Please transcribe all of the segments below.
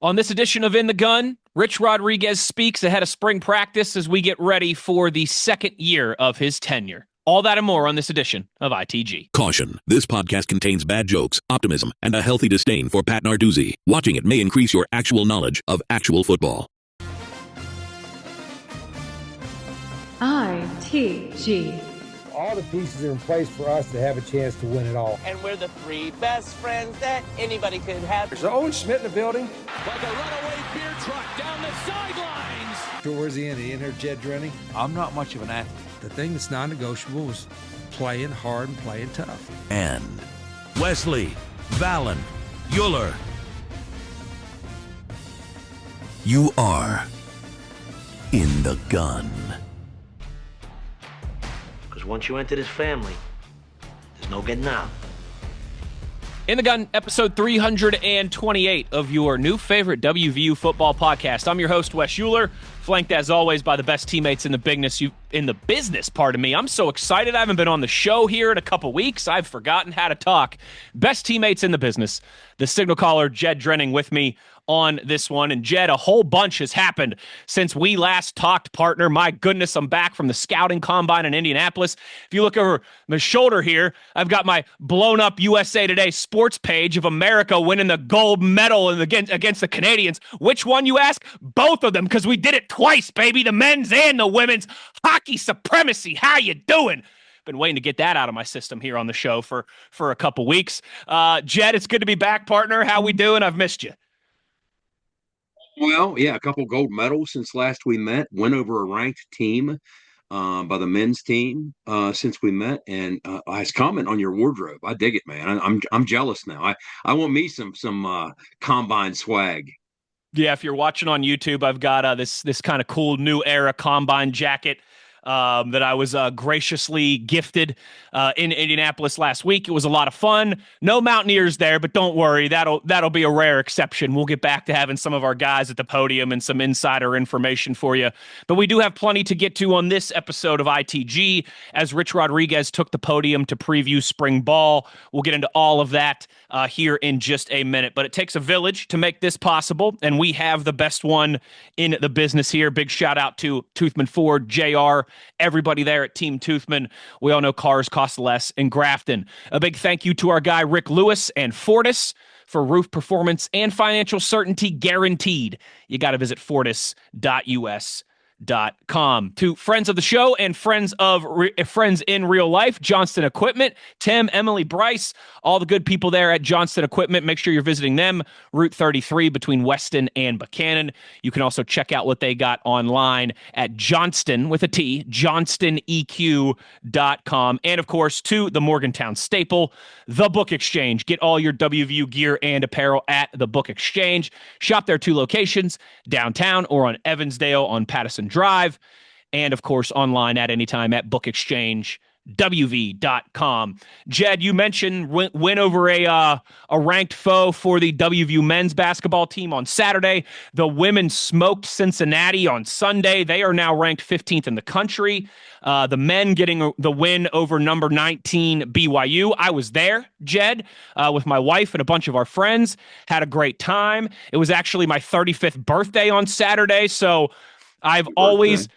On this edition of In the Gun, Rich Rodriguez speaks ahead of spring practice as we get ready for the second year of his tenure. All that and more on this edition of ITG. Caution, this podcast contains bad jokes, optimism, and a healthy disdain for Pat Narduzzi. Watching it may increase your actual knowledge of actual football. ITG. All the pieces are in place for us to have a chance to win it all. And we're the three best friends that anybody could have. There's Owen Schmitt in the building. Like a runaway beer truck down the sidelines. Sure, where's he in? He in here, Jed Drenning? I'm not much of an athlete. The thing that's non-negotiable is playing hard and playing tough. And Wesley, Valen, Uhler. You are in the gun. Because once you enter this family, there's no getting out. In the Gun, episode 328 of your new favorite WVU football podcast. I'm your host, Wes Uhler, flanked as always by the best teammates in the business. Pardon me. I'm so excited. I haven't been on the show here in a couple weeks. I've forgotten how to talk. Best teammates in the business. The signal caller, Jed Drenning, with me on this one. And Jed, a whole bunch has happened since we last talked, partner. My goodness, I'm back from the scouting combine in Indianapolis. If you look over my shoulder here, I've got my blown up USA Today sports page of America winning the gold medal against the Canadians. Which one, you ask? Both of them, because we did it twice, baby. The men's and the women's. Hockey supremacy. How you doing? Been waiting to get that out of my system here on the show for a couple weeks. Jed, it's good to be back, partner. How we doing? I've missed you. Well, yeah, a couple gold medals since last we met. Went over a ranked team by the men's team since we met, and I was commenting on your wardrobe. I dig it, man. I'm jealous now. I want me some combine swag. Yeah, if you're watching on YouTube, I've got this kind of cool new era combine jacket that I was graciously gifted in Indianapolis last week. It was a lot of fun. No Mountaineers there, but don't worry, that'll be a rare exception. We'll get back to having some of our guys at the podium and some insider information for you. But we do have plenty to get to on this episode of ITG as Rich Rodriguez took the podium to preview spring ball. We'll get into all of that here in just a minute. But it takes a village to make this possible, and we have the best one in the business here. Big shout out to Toothman Ford, JR, everybody there at Team Toothman. We all know cars cost less in Grafton. A big thank you to our guy Rick Lewis and Fortis for roof performance and financial certainty guaranteed. You got to visit fortis.us. To friends of the show and friends in real life, Johnston Equipment, Tim, Emily, Bryce, all the good people there at Johnston Equipment. Make sure you're visiting them, Route 33 between Weston and Buchanan. You can also check out what they got online at Johnston with a T, johnstoneq.com. And of course, to the Morgantown staple, the Book Exchange. Get all your WVU gear and apparel at the Book Exchange. Shop their two locations, downtown or on Evansdale on Patterson Drive, and of course online at any time at bookexchangewv.com. Jed, you mentioned win over a ranked foe for the WVU men's basketball team on Saturday. The women smoked Cincinnati on Sunday. They are now ranked 15th in the country. The men getting the win over number 19 BYU. I was there, Jed, with my wife and a bunch of our friends. Had a great time. It was actually my 35th birthday on Saturday, so I've always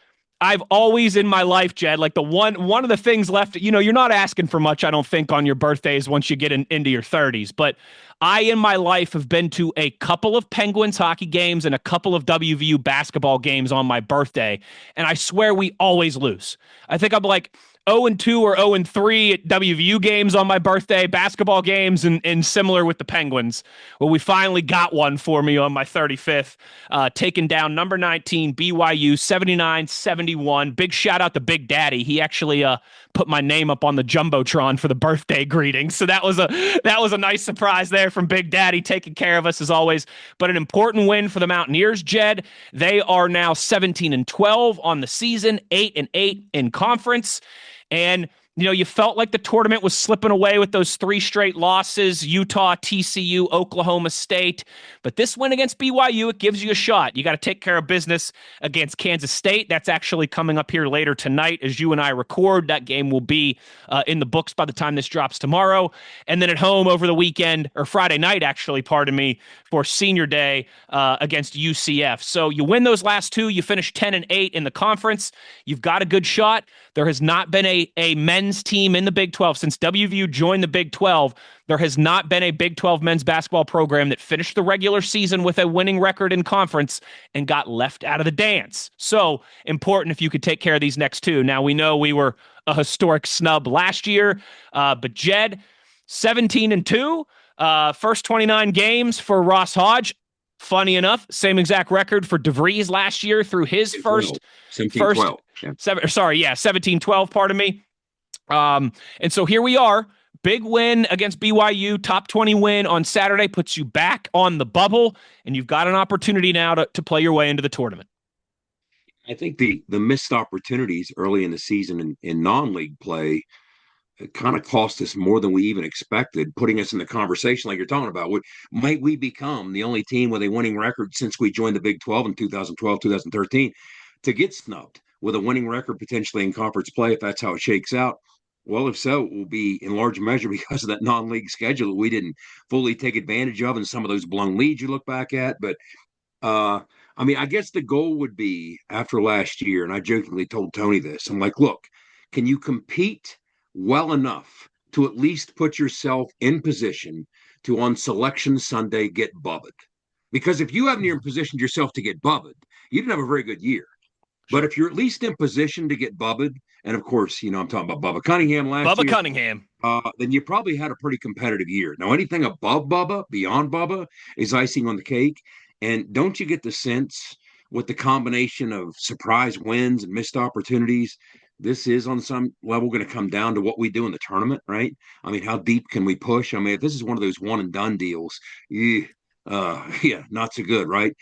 in my life, Jed, like the one of the things left, you're not asking for much, I don't think, on your birthdays once you get into your 30s, but I, in my life, have been to a couple of Penguins hockey games and a couple of WVU basketball games on my birthday, and I swear we always lose. I think I'm like 0-2 or 0-3 at WVU games on my birthday, basketball games, and similar with the Penguins. Well, we finally got one for me on my 35th, taking down number 19 BYU 79-71. Big shout out to Big Daddy. He actually put my name up on the Jumbotron for the birthday greeting. So that was a nice surprise there from Big Daddy, taking care of us as always. But an important win for the Mountaineers, Jed. They are now 17-12 on the season, 8-8 in conference. And You felt like the tournament was slipping away with those 3 straight losses, Utah, TCU, Oklahoma State. But this win against BYU, it gives you a shot. You got to take care of business against Kansas State. That's actually coming up here later tonight as you and I record. That game will be in the books by the time this drops tomorrow. And then at home over the weekend, or Friday night, actually, pardon me, for Senior Day against UCF. So you win those last 2. You finish 10-8 in the conference. You've got a good shot. There has not been a men's team in the Big 12 since WVU joined the Big 12. There has not been a Big 12 men's basketball program that finished the regular season with a winning record in conference and got left out of the dance. So important if you could take care of these next 2. Now, we know we were a historic snub last year, but Jed, 17-2, first 29 games for Ross Hodge. Funny enough, same exact record for DeVries last year through his first 17-12. 17-12, pardon me. And so here we are. Big win against BYU, top 20 win on Saturday, puts you back on the bubble, and you've got an opportunity now to play your way into the tournament. I think the missed opportunities early in the season in non-league play kind of cost us more than we even expected, putting us in the conversation like you're talking about. Might we become the only team with a winning record since we joined the Big 12 in 2012, 2013 to get snubbed with a winning record potentially in conference play if that's how it shakes out? Well, if so, it will be in large measure because of that non-league schedule that we didn't fully take advantage of and some of those blown leads you look back at. But I guess the goal would be after last year, and I jokingly told Tony this, I'm like, look, can you compete well enough to at least put yourself in position to on selection Sunday get bubbed? Because if you haven't even positioned yourself to get bubbed, you didn't have a very good year. But if you're at least in position to get bubbed, and of course, I'm talking about Bubba Cunningham last year. Bubba Cunningham. Then you probably had a pretty competitive year. Now, anything above Bubba, beyond Bubba, is icing on the cake. And don't you get the sense with the combination of surprise wins and missed opportunities, this is on some level going to come down to what we do in the tournament, right? I mean, how deep can we push? I mean, if this is one of those one and done deals, not so good, right?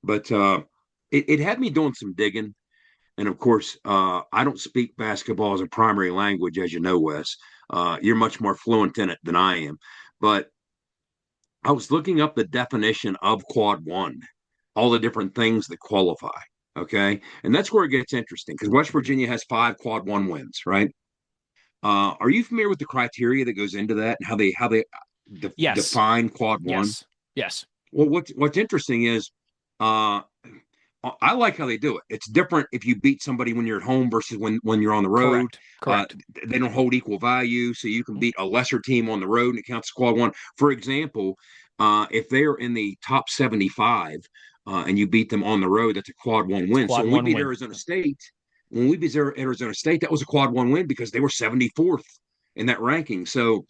But it had me doing some digging. And of course, I don't speak basketball as a primary language, as you know, Wes. You're much more fluent in it than I am. But I was looking up the definition of quad one, all the different things that qualify. Okay. And that's where it gets interesting because West Virginia has 5 quad one wins, right? Are you familiar with the criteria that goes into that and how they define quad one? Yes. Well, what's interesting is I like how they do it. It's different if you beat somebody when you're at home versus when you're on the road. Correct. They don't hold equal value, so you can beat a lesser team on the road and it counts as quad one. For example, if they're in the top 75 and you beat them on the road, that's a quad one win. So when we beat Arizona State, that was a quad one win because they were 74th in that ranking. So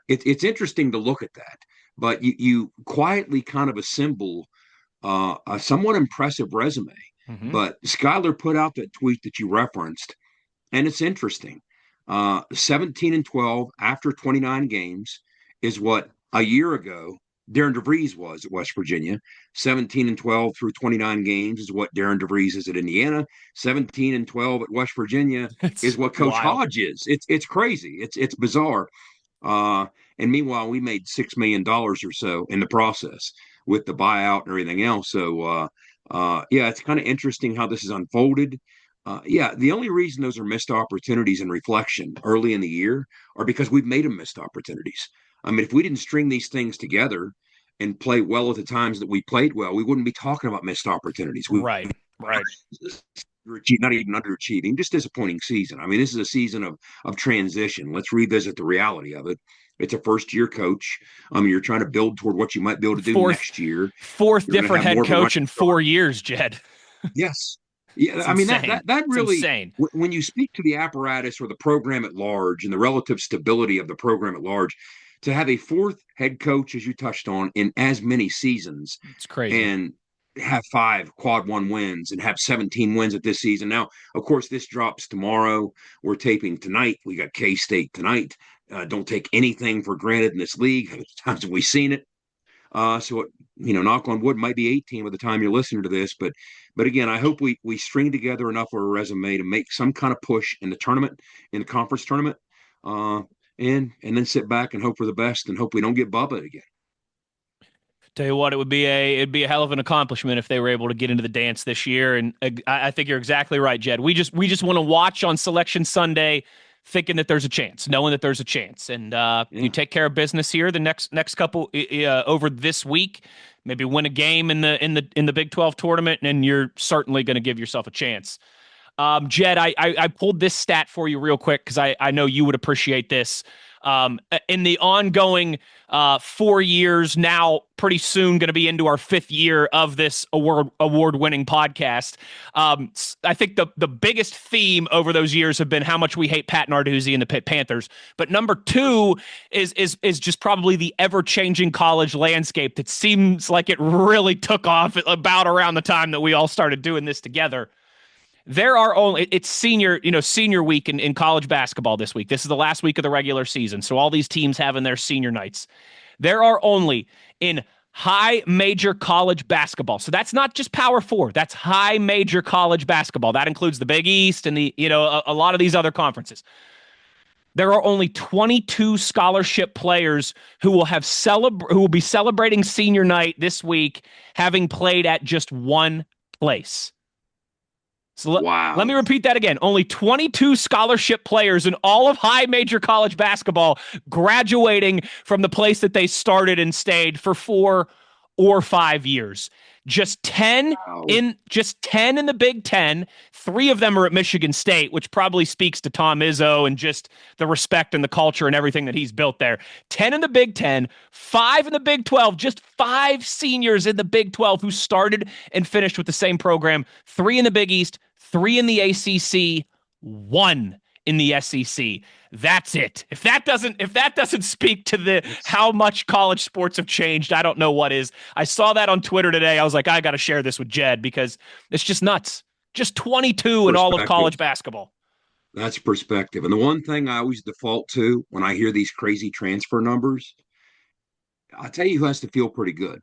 it's interesting to look at that. But you quietly kind of assemble a somewhat impressive resume. Mm-hmm. But Schuyler put out that tweet that you referenced, and it's interesting. 17-12 after 29 games is what a year ago Darren DeVries was at West Virginia. 17-12 through 29 games is what Darren DeVries is at Indiana. 17-12 at West Virginia is what Coach Hodge is. It's crazy. It's bizarre. And meanwhile, we made $6 million or so in the process with the buyout and everything else. So, it's kind of interesting how this is unfolded. The only reason those are missed opportunities and reflection early in the year are because we've made them missed opportunities. I mean, if we didn't string these things together and play well at the times that we played well, we wouldn't be talking about missed opportunities. Right. Not even underachieving, just disappointing season. I mean, this is a season of transition. Let's revisit the reality of it. It's a first-year coach. You're trying to build toward what you might be able to do next year. Fourth different head coach in 4 years, Jed. Yes. Yeah, it's insane. That really, insane. When you speak to the apparatus or the program at large and the relative stability of the program at large, to have a 4th head coach, as you touched on, in as many seasons, it's crazy. And have 5 quad one wins and have 17 wins at this season. Now, of course, this drops tomorrow. We're taping tonight. We got K-State tonight. Don't take anything for granted in this league. How many times have we seen it? So, knock on wood, might be 18 by the time you're listening to this. But again, I hope we string together enough of a resume to make some kind of push in the tournament, in the conference tournament. and then sit back and hope for the best and hope we don't get Bubba again. Tell you what, it'd be a hell of an accomplishment if they were able to get into the dance this year. And I think you're exactly right, Jed. We just want to watch on Selection Sunday, thinking that there's a chance, knowing that there's a chance. And you take care of business here the next couple over this week. Maybe win a game in the Big 12 tournament, and you're certainly going to give yourself a chance. Jed, I pulled this stat for you real quick because I know you would appreciate this. In the ongoing 4 years, now pretty soon going to be into our 5th year of this award-winning podcast. I think the biggest theme over those years have been how much we hate Pat Narduzzi and the Pitt Panthers. But number 2 is just probably the ever-changing college landscape that seems like it really took off about around the time that we all started doing this together. There are only it's senior week in college basketball this week. This is the last week of the regular season. So all these teams having their senior nights. There are only in high major college basketball. So that's not just Power 4. That's high major college basketball. That includes the Big East and a lot of these other conferences. There are only 22 scholarship players who will be celebrating senior night this week, having played at just one place. So let me repeat that again. Only 22 scholarship players in all of high major college basketball graduating from the place that they started and stayed for 4 or 5 years. Just 10 in the Big Ten. 3 of them are at Michigan State, which probably speaks to Tom Izzo and just the respect and the culture and everything that he's built there. 10 in the Big Ten, 5 in the Big 12, just 5 seniors in the Big 12 who started and finished with the same program. 3 in the Big East, 3 in the ACC, 1 in the SEC. That's it. If that doesn't speak to how much college sports have changed, I don't know what is. I saw that on Twitter today. I was like, I got to share this with Jed because it's just nuts. Just 22 in all of college basketball. That's perspective. And the one thing I always default to when I hear these crazy transfer numbers, I'll tell you who has to feel pretty good.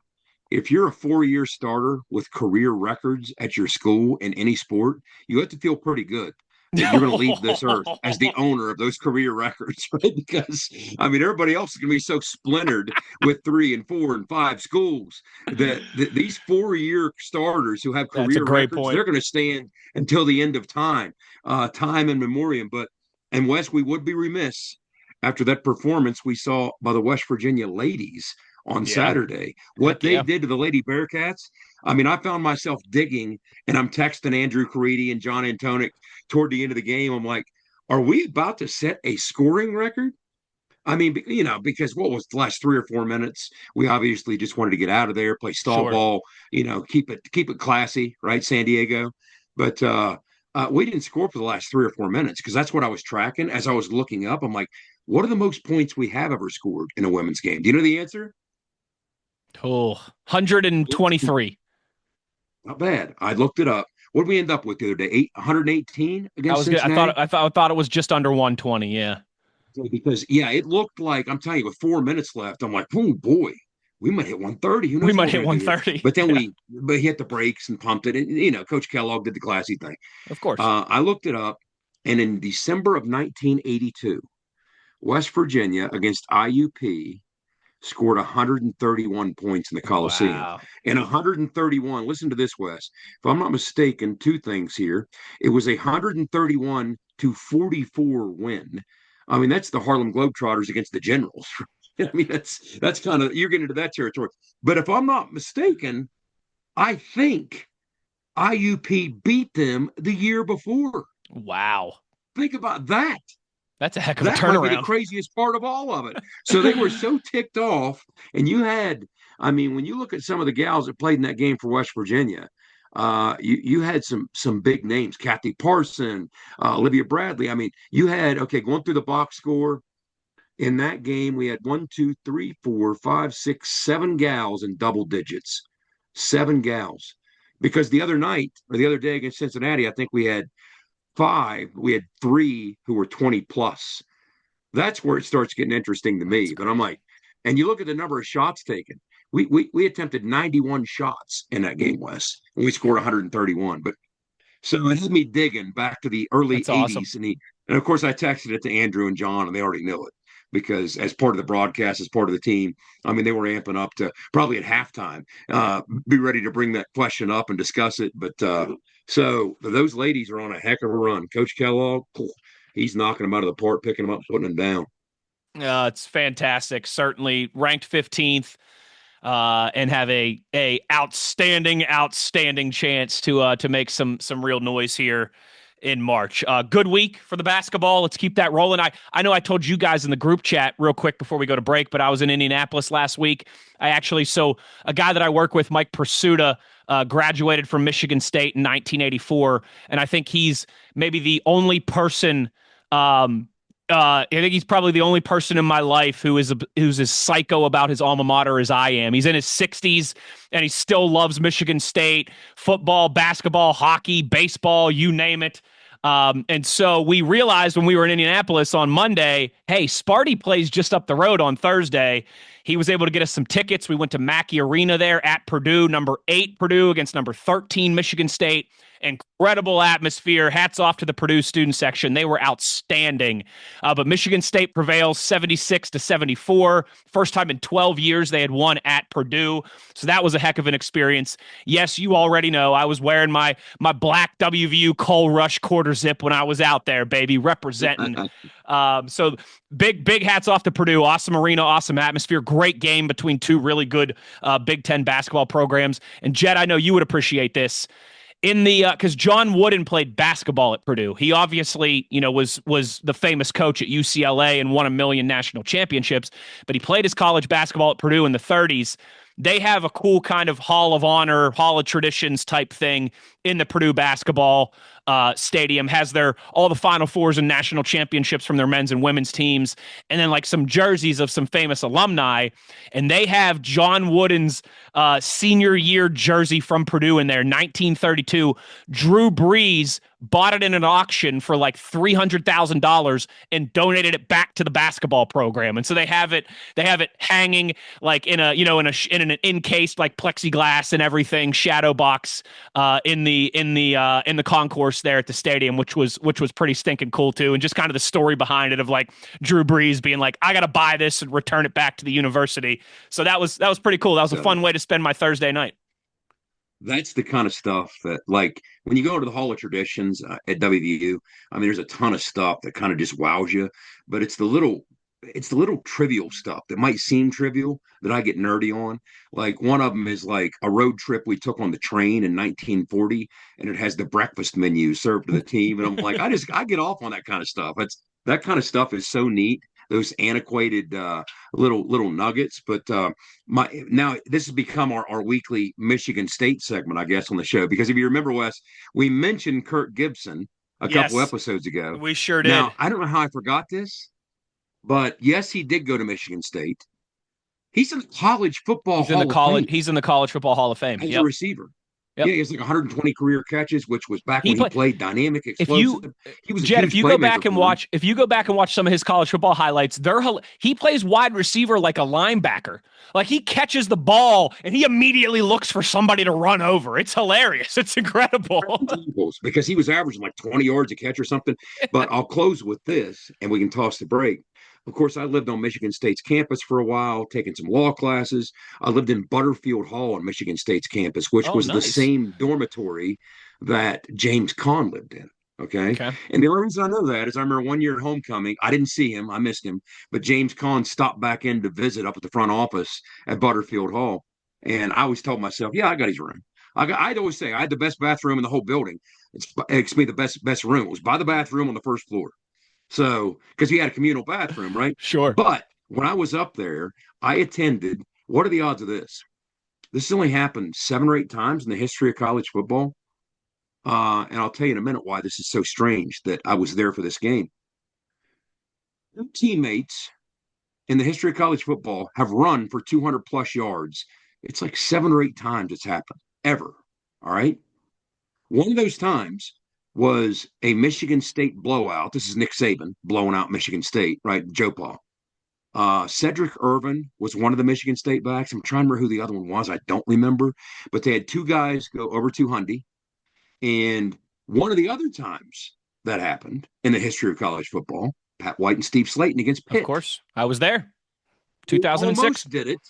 If you're a 4-year starter with career records at your school in any sport, you have to feel pretty good that you're going to leave this earth as the owner of those career records, right? Because, I mean, everybody else is going to be so splintered with 3 and 4 and 5 schools that these 4-year starters who have career records, they're going to stand until the end of time in memoriam. And Wes, we would be remiss after that performance we saw by the West Virginia ladies on Saturday. What they did to the Lady Bearcats, I mean, I found myself digging, and I'm texting Andrew Caridi and John Antonic toward the end of the game. I'm like, are we about to set a scoring record? I mean, because what was the last 3 or 4 minutes? We obviously just wanted to get out of there, play stall ball, keep it classy, right, San Diego? But we didn't score for the last 3 or 4 minutes because that's what I was tracking as I was looking up. I'm like, what are the most points we have ever scored in a women's game? Do you know the answer? Oh, 123. Not bad. I looked it up. What did we end up with the other day? 118 against Cincinnati? I thought it was just under 120. Yeah. Because it looked like, I'm telling you, with 4 minutes left, I'm like, oh boy, we might hit 130. Who knows? We might hit 130. But then we hit the brakes and pumped it. And, Coach Kellogg did the classy thing. Of course. I looked it up, and in December of 1982, West Virginia against IUP scored 131 points in the Coliseum. Wow. And 131, listen to this, Wes. If I'm not mistaken, 2 things here. It was a 131-44 win. I mean, that's the Harlem Globetrotters against the Generals. I mean, that's kind of, you're getting into that territory. But if I'm not mistaken, I think IUP beat them the year before. Wow. Think about that. That's a heck of a turnaround. That might be the craziest part of all of it. So they were so ticked off. And you had, I mean, when you look at some of the gals that played in that game for West Virginia, you had some big names, Kathy Parson, Olivia Bradley. I mean, you had, going through the box score in that game, we had 1, 2, 3, 4, 5, 6, 7 gals in double digits. 7 gals. Because the other night or the other day against Cincinnati, I think we had 5. We had 3 who were 20 plus. That's where it starts getting interesting to me. But I'm like, and you look at the number of shots taken. We attempted 91 shots in that game, Wes, and we scored 131. But so it had me digging back to the early 80s and And of course, I texted it to Andrew and John, and they already knew it because as part of the broadcast, as part of the team, I mean, they were amping up to probably at halftime be ready to bring that question up and discuss it. But so those ladies are on a heck of a run. Coach Kellogg, he's knocking them out of the park, picking them up, putting them down. It's fantastic. Certainly ranked 15th. And have a outstanding chance to make some real noise here in March. Good week for the basketball. Let's keep that rolling. I know I told you guys in the group chat real quick before we go to break, but I was in Indianapolis last week. So a guy that I work with, Mike Pursuta, graduated from Michigan State in 1984, and I think he's maybe the only person. I think he's probably the only person in my life who's as psycho about his alma mater as I am. He's in his 60s and he still loves Michigan State football, basketball, hockey, baseball, you name it. And so we realized when we were in Indianapolis on Monday, hey, Sparty plays just up the road on Thursday. He was able to get us some tickets. We went to Mackey Arena there at Purdue, number 8 Purdue against number 13 Michigan State. Incredible atmosphere. Hats off to the Purdue student section. They were outstanding. But Michigan State prevails 76-74. First time in 12 years they had won at Purdue. So that was a heck of an experience. Yes, you already know I was wearing my black WVU Cole Rush quarter zip when I was out there, baby, representing. So big hats off to Purdue. Awesome arena, awesome atmosphere. Great game between two really good Big Ten basketball programs. And Jed, I know you would appreciate this. In the because John Wooden played basketball at Purdue. He obviously, was the famous coach at UCLA and won a million national championships, but he played his college basketball at Purdue in the 30s. They have a cool kind of Hall of Honor, Hall of Traditions type thing in the Purdue basketball stadium. Has all the Final Fours and national championships from their men's and women's teams, and then like some jerseys of some famous alumni. And they have John Wooden's senior year jersey from Purdue in there, 1932. Drew Brees bought it in an auction for like $300,000 and donated it back to the basketball program. And so they have it hanging like in an encased like plexiglass and everything shadow box in the concourse there at the stadium, which was pretty stinking cool too. And just kind of the story behind it of like Drew Brees being like, I got to buy this and return it back to the university. So that was pretty cool. That was a fun way to spend my Thursday night. That's the kind of stuff that, like, when you go to the Hall of Traditions at WVU, I mean, there's a ton of stuff that kind of just wows you, but it's the little trivial stuff that might seem trivial that I get nerdy on. Like one of them is like a road trip we took on the train in 1940, and it has the breakfast menu served to the team, and I'm like, I get off on that kind of stuff. That kind of stuff is so neat. Those antiquated little nuggets. But now this has become our weekly Michigan State segment, I guess, on the show. Because if you remember, Wes, we mentioned Kirk Gibson a couple episodes ago. We sure did. Now, I don't know how I forgot this, but yes, he did go to Michigan State. He's in the college football Hall of Fame. He's in the College Football Hall of Fame. As a receiver. Yep. Yeah, he has like 120 career catches, which was back when he played dynamic, explosive. If you go back and watch some of his college football highlights, he plays wide receiver like a linebacker. Like he catches the ball and he immediately looks for somebody to run over. It's hilarious. It's incredible. Because he was averaging like 20 yards a catch or something. But I'll close with this, and we can toss the break. Of course, I lived on Michigan State's campus for a while, taking some law classes. I lived in Butterfield Hall on Michigan State's campus, which was the same dormitory that James Caan lived in. Okay. And the only reason I know that is I remember one year at homecoming, I didn't see him. I missed him. But James Caan stopped back in to visit up at the front office at Butterfield Hall. And I always told myself, yeah, I got his room. I'd always say I had the best bathroom in the whole building. It's me the best room. It was by the bathroom on the first floor. So, because he had a communal bathroom, right? Sure. But when I was up there, I attended. What are the odds of this? This has only happened 7 or 8 times in the history of college football. And I'll tell you in a minute why this is so strange that I was there for this game. 2 teammates in the history of college football have run for 200 plus yards. It's like 7 or 8 times it's happened ever. All right. One of those times was a Michigan State blowout. This is Nick Saban blowing out Michigan State, right? Joe Paul. Cedric Irvin was one of the Michigan State backs. I'm trying to remember who the other one was. I don't remember. But they had 2 guys go over 200. And one of the other times that happened in the history of college football. Pat White and Steve Slayton against Of Pitt. course. I was there. We 2006. almost did it.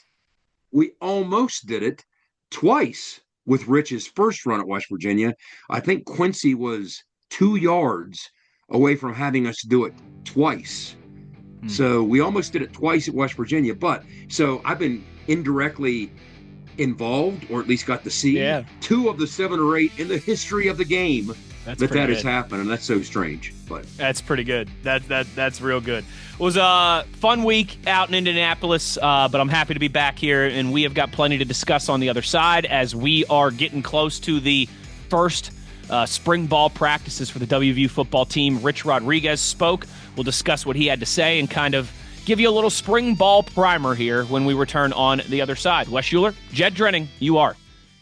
We almost did it twice with Rich's first run at West Virginia. I think Quincy was 2 yards away from having us do it twice. So we almost did it twice at West Virginia. But so I've been indirectly involved, or at least got to see 2 of the 7 or 8 in the history of the game that has happened, and that's so strange. But that's pretty good. That's real good. It was a fun week out in Indianapolis, but I'm happy to be back here, and we have got plenty to discuss on the other side as we are getting close to the first spring ball practices for the WVU football team. Rich Rodriguez spoke. We'll discuss what he had to say and kind of give you a little spring ball primer here when we return on the other side. Wes Uhler, Jed Drenning, you are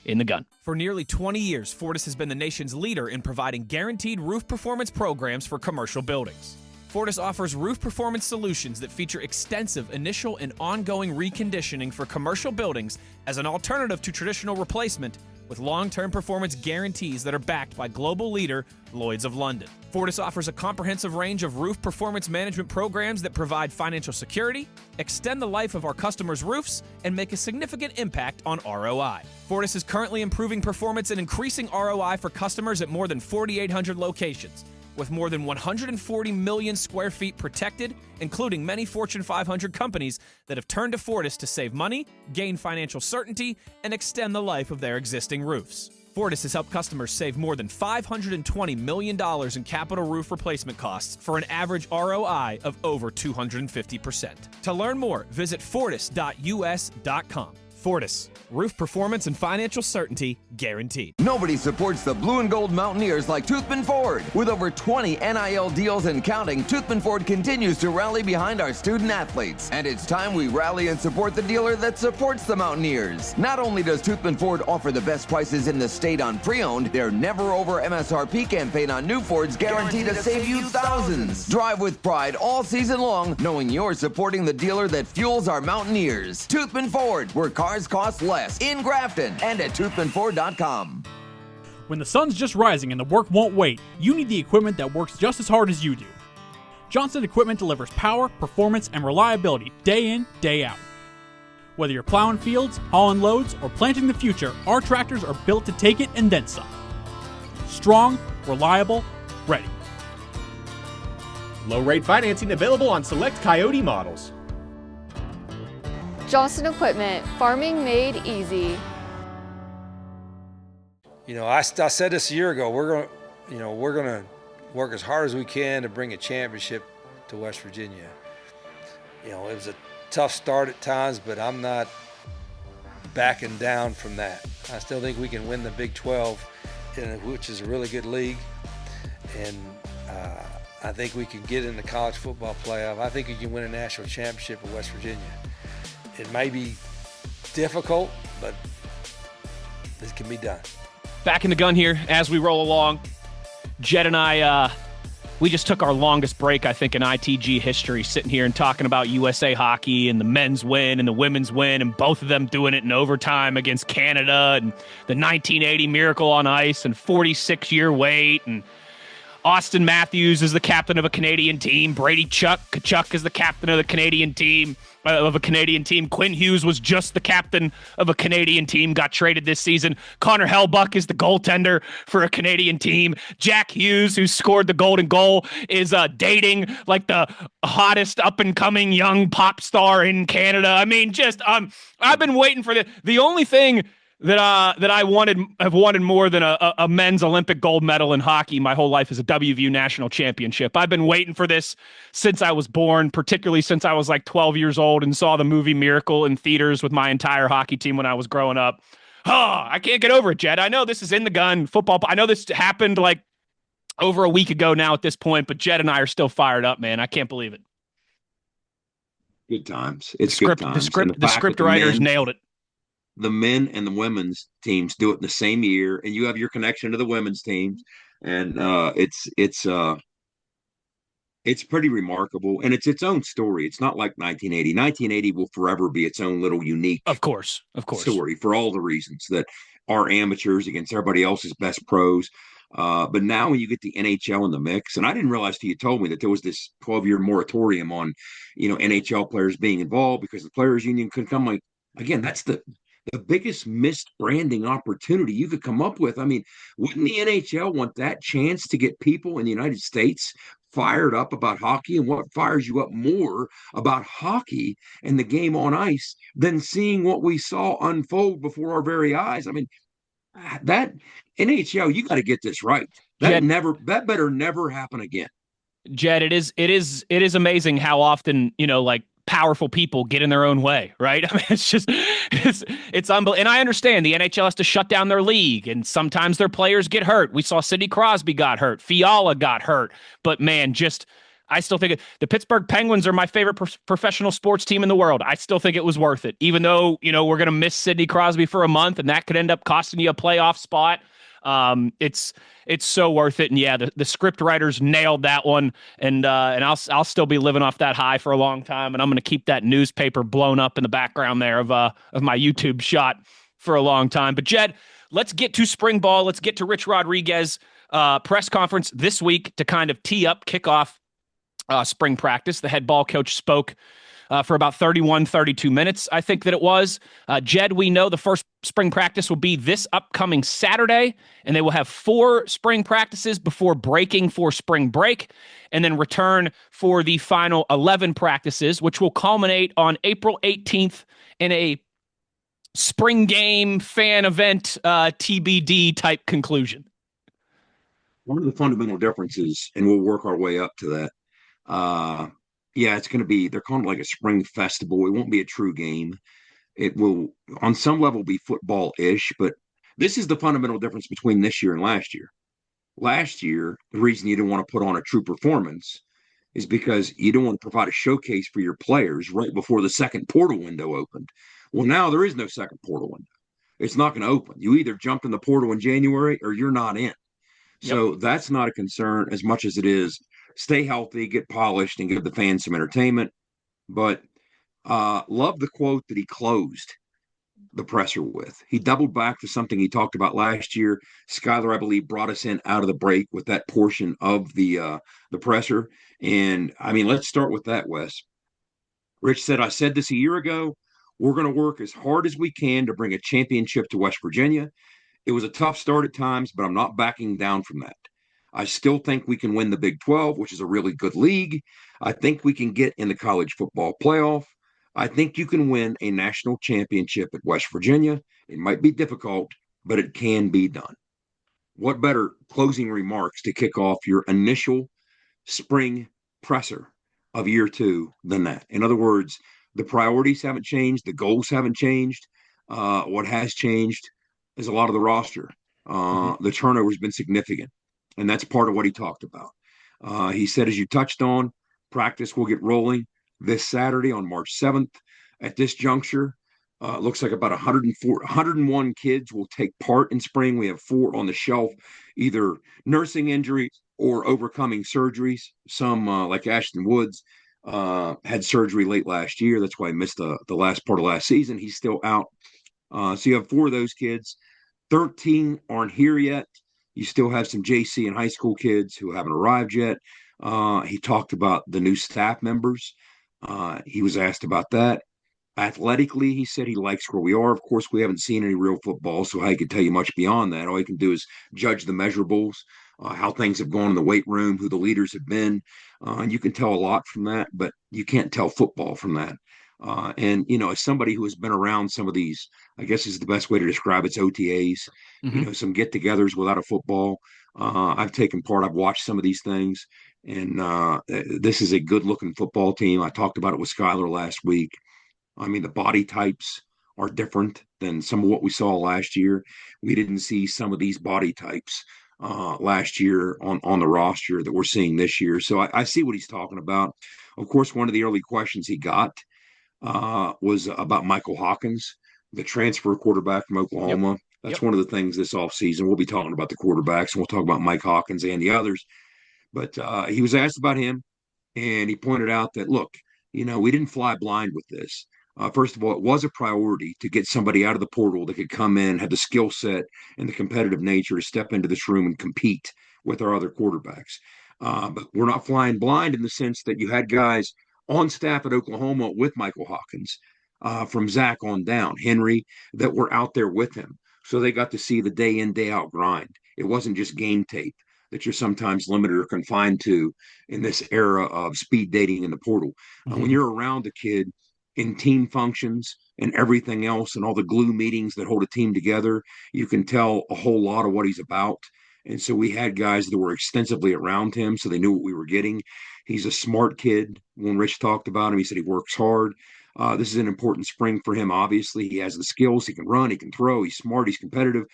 in the gun. For nearly 20 years, Fortis has been the nation's leader in providing guaranteed roof performance programs for commercial buildings. Fortis offers roof performance solutions that feature extensive initial and ongoing reconditioning for commercial buildings as an alternative to traditional replacement, with long-term performance guarantees that are backed by global leader Lloyd's of London. Fortis offers a comprehensive range of roof performance management programs that provide financial security, extend the life of our customers' roofs, and make a significant impact on ROI. Fortis is currently improving performance and increasing ROI for customers at more than 4,800 locations, with more than 140 million square feet protected, including many Fortune 500 companies that have turned to Fortis to save money, gain financial certainty, and extend the life of their existing roofs. Fortis has helped customers save more than $520 million in capital roof replacement costs for an average ROI of over 250%. To learn more, visit fortis.us.com. Fortis, roof performance and financial certainty guaranteed. Nobody supports the blue and gold Mountaineers like Toothman Ford. With over 20 NIL deals and counting, Toothman Ford continues to rally behind our student athletes. And it's time we rally and support the dealer that supports the Mountaineers. Not only does Toothman Ford offer the best prices in the state on pre-owned, their never over MSRP campaign on new Fords guaranteed to save you thousands. Drive with pride all season long, knowing you're supporting the dealer that fuels our Mountaineers. Toothman Ford, where cars cost less, in Grafton and at toothmanford.com. When the sun's just rising and the work won't wait, you need the equipment that works just as hard as you do. Johnson Equipment delivers power, performance, and reliability day in, day out. Whether you're plowing fields, hauling loads, or planting the future, our tractors are built to take it and then some. Strong, reliable, ready. Low rate financing available on select Coyote models. Johnson Equipment, farming made easy. You know, I said this a year ago. We're going to work as hard as we can to bring a championship to West Virginia. You know, it was a tough start at times, but I'm not backing down from that. I still think we can win the Big 12, which is a really good league, and I think we can get in the college football playoff. I think we can win a national championship at West Virginia. It may be difficult, but this can be done. Back in the gun here as we roll along. Jed and I, we just took our longest break, I think, in ITG history, sitting here and talking about USA hockey and the men's win and the women's win, and both of them doing it in overtime against Canada, and the 1980 Miracle on Ice and 46-year wait, and Austin Matthews is the captain of a Canadian team. Brady Tkachuk is the captain of the Canadian team. Quinn Hughes was just the captain of a Canadian team, got traded this season. Connor Hellbuck is the goaltender for a Canadian team. Jack Hughes, who scored the golden goal, is dating like the hottest up-and-coming young pop star in Canada. I mean, just I've been waiting for the only thing that I have wanted more than a men's Olympic gold medal in hockey my whole life is a WVU national championship. I've been waiting for this since I was born, particularly since I was like 12 years old and saw the movie Miracle in theaters with my entire hockey team when I was growing up. Oh, I can't get over it, Jed. I know this is in the gun football. I know this happened like over a week ago now at this point, but Jed and I are still fired up, man. I can't believe it. Good times. It's good times. The script writers nailed it. The men and the women's teams do it in the same year, and you have your connection to the women's teams, and it's pretty remarkable, and it's its own story. It's not like 1980. 1980 will forever be its own little unique, of course, story for all the reasons that our amateurs against everybody else's best pros. But now when you get the NHL in the mix, and I didn't realize till you told me that there was this 12-year moratorium on, NHL players being involved because the players union couldn't come. Like, again, that's the biggest missed branding opportunity you could come up with. I mean, wouldn't the NHL want that chance to get people in the United States fired up about hockey? And what fires you up more about hockey and the game on ice than seeing what we saw unfold before our very eyes? I mean, that NHL, you got to get this right. That better never happen again. Jed, it is amazing how often, like powerful people get in their own way, right? I mean, it's unbelievable. And I understand the NHL has to shut down their league, and sometimes their players get hurt. We saw Sidney Crosby got hurt, Fiala got hurt, but man, I still think the Pittsburgh Penguins are my favorite professional sports team in the world. I still think it was worth it, even though, we're going to miss Sidney Crosby for a month, and that could end up costing you a playoff spot. It's so worth it. And yeah, the script writers nailed that one. And I'll still be living off that high for a long time. And I'm going to keep that newspaper blown up in the background there of my YouTube shot for a long time. But Jed, let's get to spring ball. Let's get to Rich Rodriguez press conference this week to kind of tee up, kick off spring practice. The head ball coach spoke for about 32 minutes, I think that it was. Jed, we know the first spring practice will be this upcoming Saturday, and they will have 4 spring practices before breaking for spring break, and then return for the final 11 practices, which will culminate on April 18th in a spring game fan event TBD type conclusion. One of the fundamental differences, and we'll work our way up to that, yeah, it's going to be, they're calling it like a spring festival. It won't be a true game. It will, on some level, be football-ish, but this is the fundamental difference between this year and last year. Last year, the reason you didn't want to put on a true performance is because you don't want to provide a showcase for your players right before the second portal window opened. Well, now there is no second portal window. It's not going to open. You either jumped in the portal in January or you're not in. So that's not a concern as much as it is stay healthy, get polished, and give the fans some entertainment. But love the quote that he closed the presser with. He doubled back to something he talked about last year. Schuyler, I believe, brought us in out of the break with that portion of the presser. And, I mean, let's start with that, Wes. Rich said, I said this a year ago. We're going to work as hard as we can to bring a championship to West Virginia. It was a tough start at times, but I'm not backing down from that. I still think we can win the Big 12, which is a really good league. I think we can get in the college football playoff. I think you can win a national championship at West Virginia. It might be difficult, but it can be done. What better closing remarks to kick off your initial spring presser of year 2 than that? In other words, the priorities haven't changed. The goals haven't changed. What has changed is a lot of the roster. The turnover has been significant. And that's part of what he talked about. He said, as you touched on, practice will get rolling this Saturday on March 7th. At this juncture, looks like about 101 kids will take part in spring. We have 4 on the shelf, either nursing injuries or overcoming surgeries. Some, like Ashton Woods, had surgery late last year. That's why he missed the last part of last season. He's still out. So you have 4 of those kids. 13 aren't here yet. You still have some JC and high school kids who haven't arrived yet. He talked about the new staff members. He was asked about that. Athletically, he said he likes where we are. Of course, we haven't seen any real football, so I could tell you much beyond that. All he can do is judge the measurables, how things have gone in the weight room, who the leaders have been. And you can tell a lot from that, but you can't tell football from that. And, as somebody who has been around some of these, I guess is the best way to describe it's OTAs, some get-togethers without a football. I've taken part. I've watched some of these things, and this is a good-looking football team. I talked about it with Schuyler last week. I mean, the body types are different than some of what we saw last year. We didn't see some of these body types last year on the roster that we're seeing this year. So I see what he's talking about. Of course, one of the early questions he got was about Michael Hawkins, the transfer quarterback from Oklahoma. That's one of the things this offseason. We'll be talking about the quarterbacks, and we'll talk about Mike Hawkins and the others. But he was asked about him, and he pointed out that, look, we didn't fly blind with this. First of all, it was a priority to get somebody out of the portal that could come in, have the skill set and the competitive nature to step into this room and compete with our other quarterbacks. But we're not flying blind in the sense that you had guys on staff at Oklahoma with Michael Hawkins, from Zach on down, Henry, that were out there with him. So they got to see the day in, day out grind. It wasn't just game tape that you're sometimes limited or confined to in this era of speed dating in the portal. When you're around a kid in team functions and everything else and all the glue meetings that hold a team together, you can tell a whole lot of what he's about. And so we had guys that were extensively around him, so they knew what we were getting. He's a smart kid. When Rich talked about him, he said he works hard. This is an important spring for him. Obviously, he has the skills. He can run, he can throw, he's smart, he's competitive.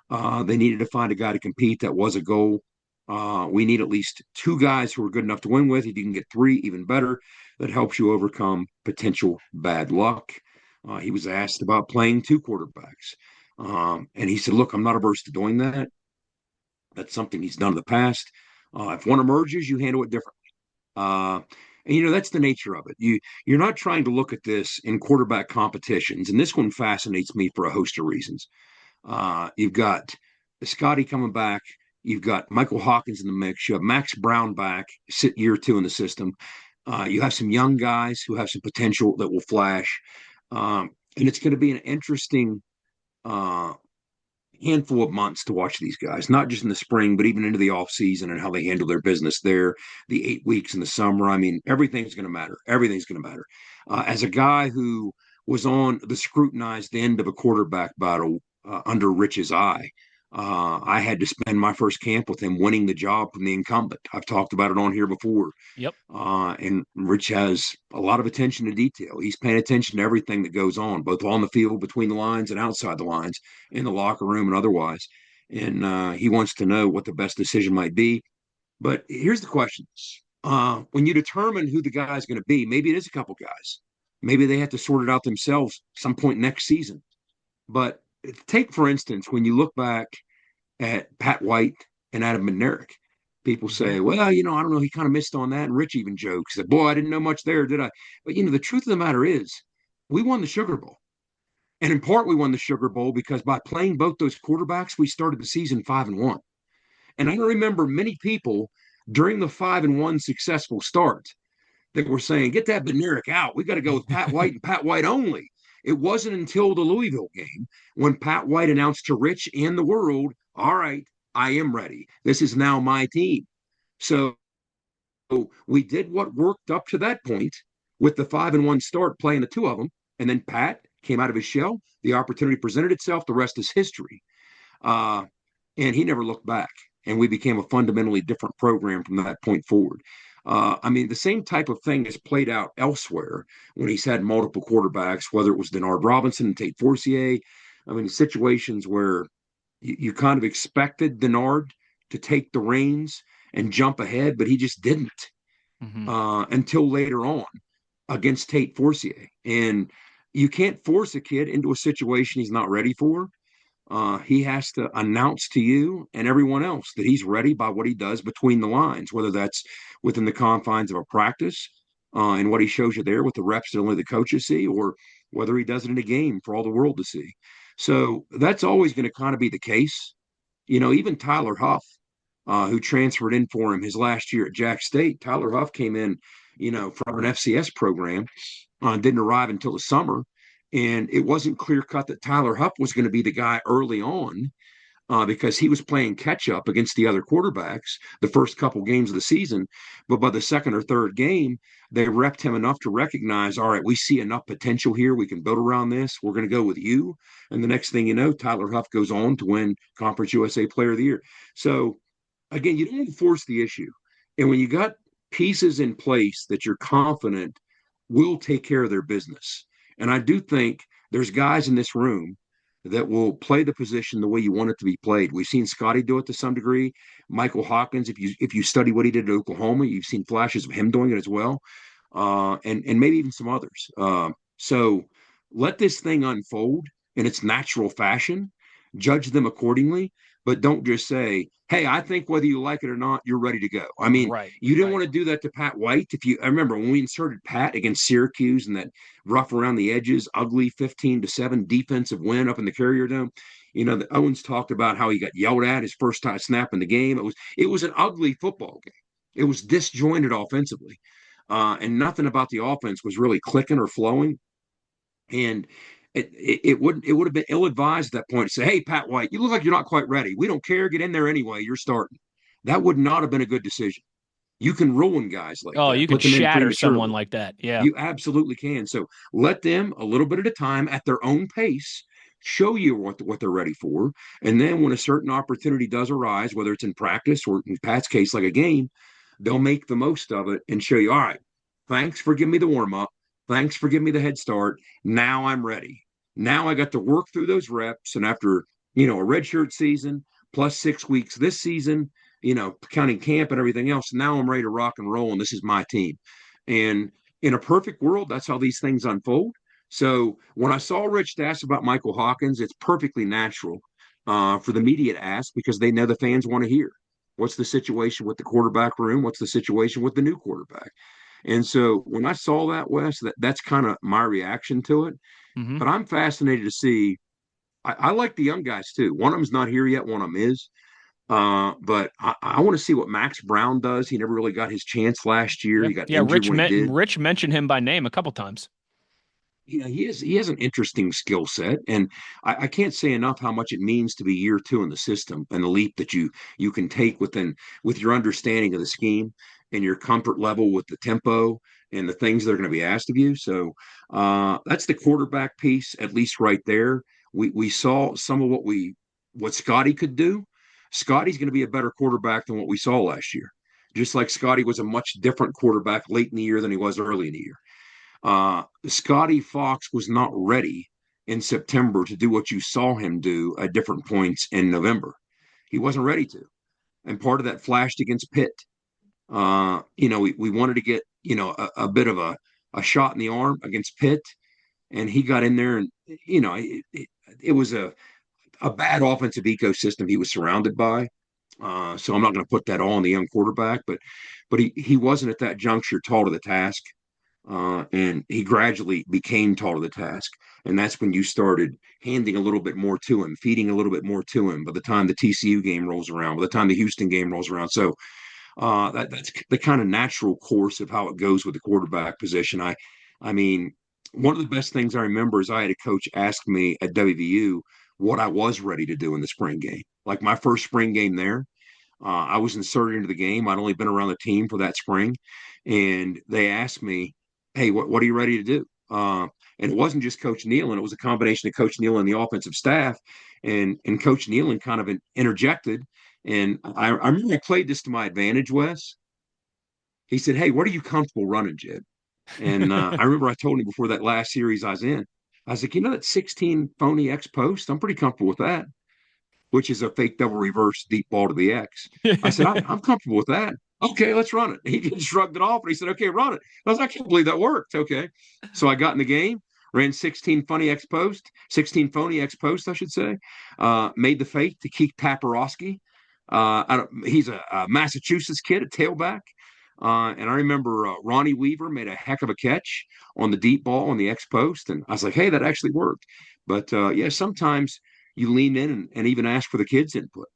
They needed to find a guy to compete. That was a goal. We need at least two guys who are good enough to win with. If you can get three, even better. That helps you overcome potential bad luck. He was asked about playing two quarterbacks. And he said, look, I'm not averse to doing that. That's something he's done in the past. If one emerges, you handle it differently. And that's the nature of it. You're not trying to look at this in quarterback competitions. And this one fascinates me for a host of reasons. You've got Scotty coming back. You've got Michael Hawkins in the mix. You have Max Brown back, year two in the system. You have some young guys who have some potential that will flash. And it's going to be an interesting handful of months to watch these guys, not just in the spring, but even into the off season and how they handle their business there, the 8 weeks in the summer. I mean, everything's going to matter. Everything's going to matter. As a guy who was on the scrutinized end of a quarterback battle under Rich's eye, I had to spend my first camp with him winning the job from the incumbent. I've talked about it on here before. Yep. And Rich has a lot of attention to detail. He's paying attention to everything that goes on, both on the field, between the lines, and outside the lines, in the locker room and otherwise. And he wants to know what the best decision might be. But here's the question. When you determine who the guy is going to be, maybe it is a couple guys. Maybe they have to sort it out themselves some point next season. But take, for instance, when you look back at Pat White and Adam Bednarik, people say, well, I don't know, he kind of missed on that. And Rich even jokes that, boy, I didn't know much there, did I? But, the truth of the matter is we won the Sugar Bowl. And in part, we won the Sugar Bowl because by playing both those quarterbacks, we started the season 5-1. And I remember many people during the 5-1 successful start that were saying, get that Bednarik out. We got to go with Pat White and Pat White only. It wasn't until the Louisville game when Pat White announced to Rich and the world, all right, I am ready. This is now my team. So we did what worked up to that point with the 5-1 start, playing the two of them. And then Pat came out of his shell. The opportunity presented itself. The rest is history. And he never looked back. And we became a fundamentally different program from that point forward. The same type of thing has played out elsewhere when he's had multiple quarterbacks, whether it was Denard Robinson and Tate Forcier. Situations where you kind of expected Denard to take the reins and jump ahead, but he just didn't until later on against Tate Forcier. And you can't force a kid into a situation he's not ready for. He has to announce to you and everyone else that he's ready by what he does between the lines, whether that's within the confines of a practice and what he shows you there with the reps that only the coaches see, or whether he does it in a game for all the world to see. So that's always going to kind of be the case. Even Tyler Huff, who transferred in for him his last year at Jack State, Tyler Huff came in, from an FCS program, didn't arrive until the summer. And it wasn't clear cut that Tyler Huff was going to be the guy early on because he was playing catch up against the other quarterbacks the first couple games of the season. But by the second or third game, they repped him enough to recognize, all right, we see enough potential here. We can build around this. We're going to go with you. And the next thing you know, Tyler Huff goes on to win Conference USA Player of the Year. So, again, you don't force the issue. And when you got pieces in place that you're confident will take care of their business, and I do think there's guys in this room that will play the position the way you want it to be played. We've seen Scotty do it to some degree. Michael Hawkins, if you study what he did at Oklahoma, you've seen flashes of him doing it as well, and maybe even some others. So let this thing unfold in its natural fashion. Judge them accordingly. but don't just say, hey, I think whether you like it or not, you're ready to go. I mean, Right. you didn't want to do that to Pat White. I remember when we inserted Pat against Syracuse and that rough around the edges, ugly 15-7 defensive win up in the Carrier Dome. The Owens talked about how he got yelled at his first time snap in the game. It was an ugly football game. It was disjointed offensively. And nothing about the offense was really clicking or flowing. And it would have been ill-advised at that point to say, hey, Pat White, you look like you're not quite ready. We don't care. Get in there anyway. You're starting. That would not have been a good decision. You can ruin guys like that. You could shatter someone like that. Yeah. You absolutely can. So let them a little bit at a time at their own pace, show you what they're ready for. And then when a certain opportunity does arise, whether it's in practice or in Pat's case, like a game, they'll make the most of it and show you, all right, thanks for giving me the warm-up. Thanks for giving me the head start. Now I'm ready. Now I got to work through those reps. And after, a redshirt season plus 6 weeks this season, counting camp and everything else, now I'm ready to rock and roll, and this is my team. And in a perfect world, that's how these things unfold. So when I saw Rich ask about Michael Hawkins, it's perfectly natural for the media to ask because they know the fans want to hear. What's the situation with the quarterback room? What's the situation with the new quarterback? And so when I saw that, Wes, that's kind of my reaction to it. Mm-hmm. But I'm fascinated to see. I like the young guys too. One of them's not here yet. One of them is. But I want to see what Max Brown does. He never really got his chance last year. Yeah. He got injured when he did. Rich mentioned him by name a couple times. He has an interesting skill set, and I can't say enough how much it means to be year 2 in the system and the leap that you can take with your understanding of the scheme and your comfort level with the tempo and the things that are going to be asked of you. So that's the quarterback piece, at least right there. We saw some of what Scotty could do. Scotty's going to be a better quarterback than what we saw last year, just like Scotty was a much different quarterback late in the year than he was early in the year. Scotty Fox was not ready in September to do what you saw him do at different points in November. He wasn't ready to. And part of that flashed against Pitt. We wanted to get, a bit of a shot in the arm against Pitt. And he got in there and, it was a bad offensive ecosystem he was surrounded by. So I'm not going to put that all on the young quarterback, but he wasn't at that juncture tall to the task. And he gradually became tall to the task. And that's when you started handing a little bit more to him, feeding a little bit more to him by the time the TCU game rolls around, by the time the Houston game rolls around. So that's the kind of natural course of how it goes with the quarterback position. I mean, one of the best things I remember is I had a coach ask me at WVU what I was ready to do in the spring game. Like my first spring game there, I was inserted into the game. I'd only been around the team for that spring. And they asked me, hey, what are you ready to do? And it wasn't just Coach Nealon. It was a combination of Coach Nealon and the offensive staff. And Coach Nealon kind of interjected. And I remember I played this to my advantage, Wes. He said, hey, what are you comfortable running, Jed? And I remember I told him before that last series I was in, I was like, that 16 phony X post, I'm pretty comfortable with that, which is a fake double reverse deep ball to the X. I said, I'm comfortable with that. Okay, let's run it. He just shrugged it off and he said, okay, run it. I can't believe that worked. Okay. So I got in the game, ran 16 phony X post, I should say, made the fake to Keith Paporowski. He's a Massachusetts kid, a tailback. And I remember Ronnie Weaver made a heck of a catch on the deep ball on the X post. And I was like, hey, that actually worked. But sometimes you lean in and even ask for the kids' input.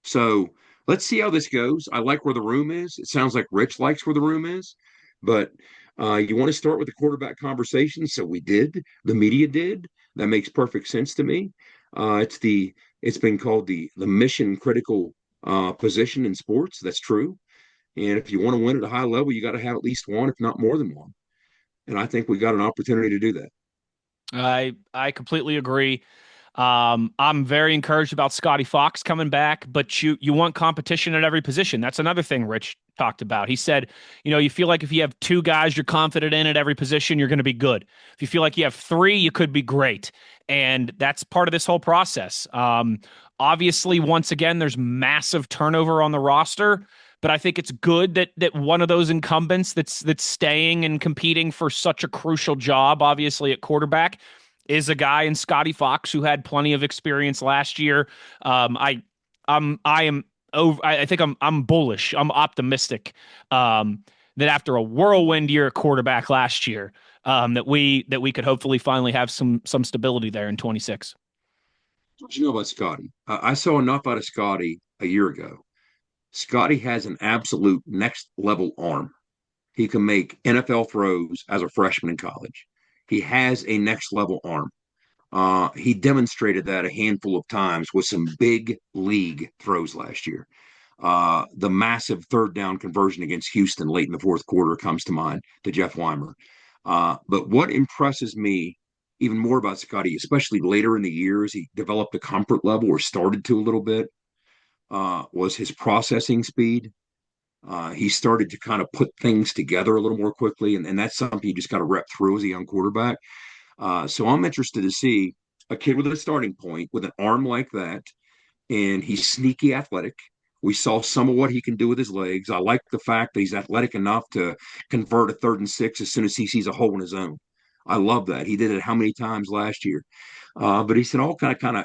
So let's see how this goes. I like where the room is. It sounds like Rich likes where the room is. But you want to start with the quarterback conversation. So we did. The media did. That makes perfect sense to me. It's been called the mission critical position in sports. That's true. And if you want to win at a high level, you got to have at least one, if not more than one. And I think we got an opportunity to do that. I completely agree. I'm very encouraged about Scotty Fox coming back, but you want competition at every position. That's another thing Rich talked about. He said, you feel like if you have 2 guys you're confident in at every position, you're going to be good. If you feel like you have 3, you could be great. And that's part of this whole process. Obviously, once again, there's massive turnover on the roster, but I think it's good that one of those incumbents that's staying and competing for such a crucial job, obviously at quarterback, is a guy in Scotty Fox who had plenty of experience last year. I am over. I think I'm bullish. I'm optimistic that after a whirlwind year at quarterback last year, that we could hopefully finally have some stability there in 26. What you know about Scotty? I saw enough out of Scotty a year ago. Scotty has an absolute next level arm. He can make NFL throws as a freshman in college. He has a next level arm. He demonstrated that a handful of times with some big league throws last year. The massive third down conversion against Houston late in the fourth quarter comes to mind to Jeff Weimer. But what impresses me even more about Scotty, especially later in the years, he developed a comfort level or started to a little bit, was his processing speed. He started to kind of put things together a little more quickly, and that's something you just got to rep through as a young quarterback. So I'm interested to see a kid with a starting point with an arm like that, and he's sneaky athletic. We saw some of what he can do with his legs. I like the fact that he's athletic enough to convert a 3rd and 6 as soon as he sees a hole in his own. I love that. He did it how many times last year? But he said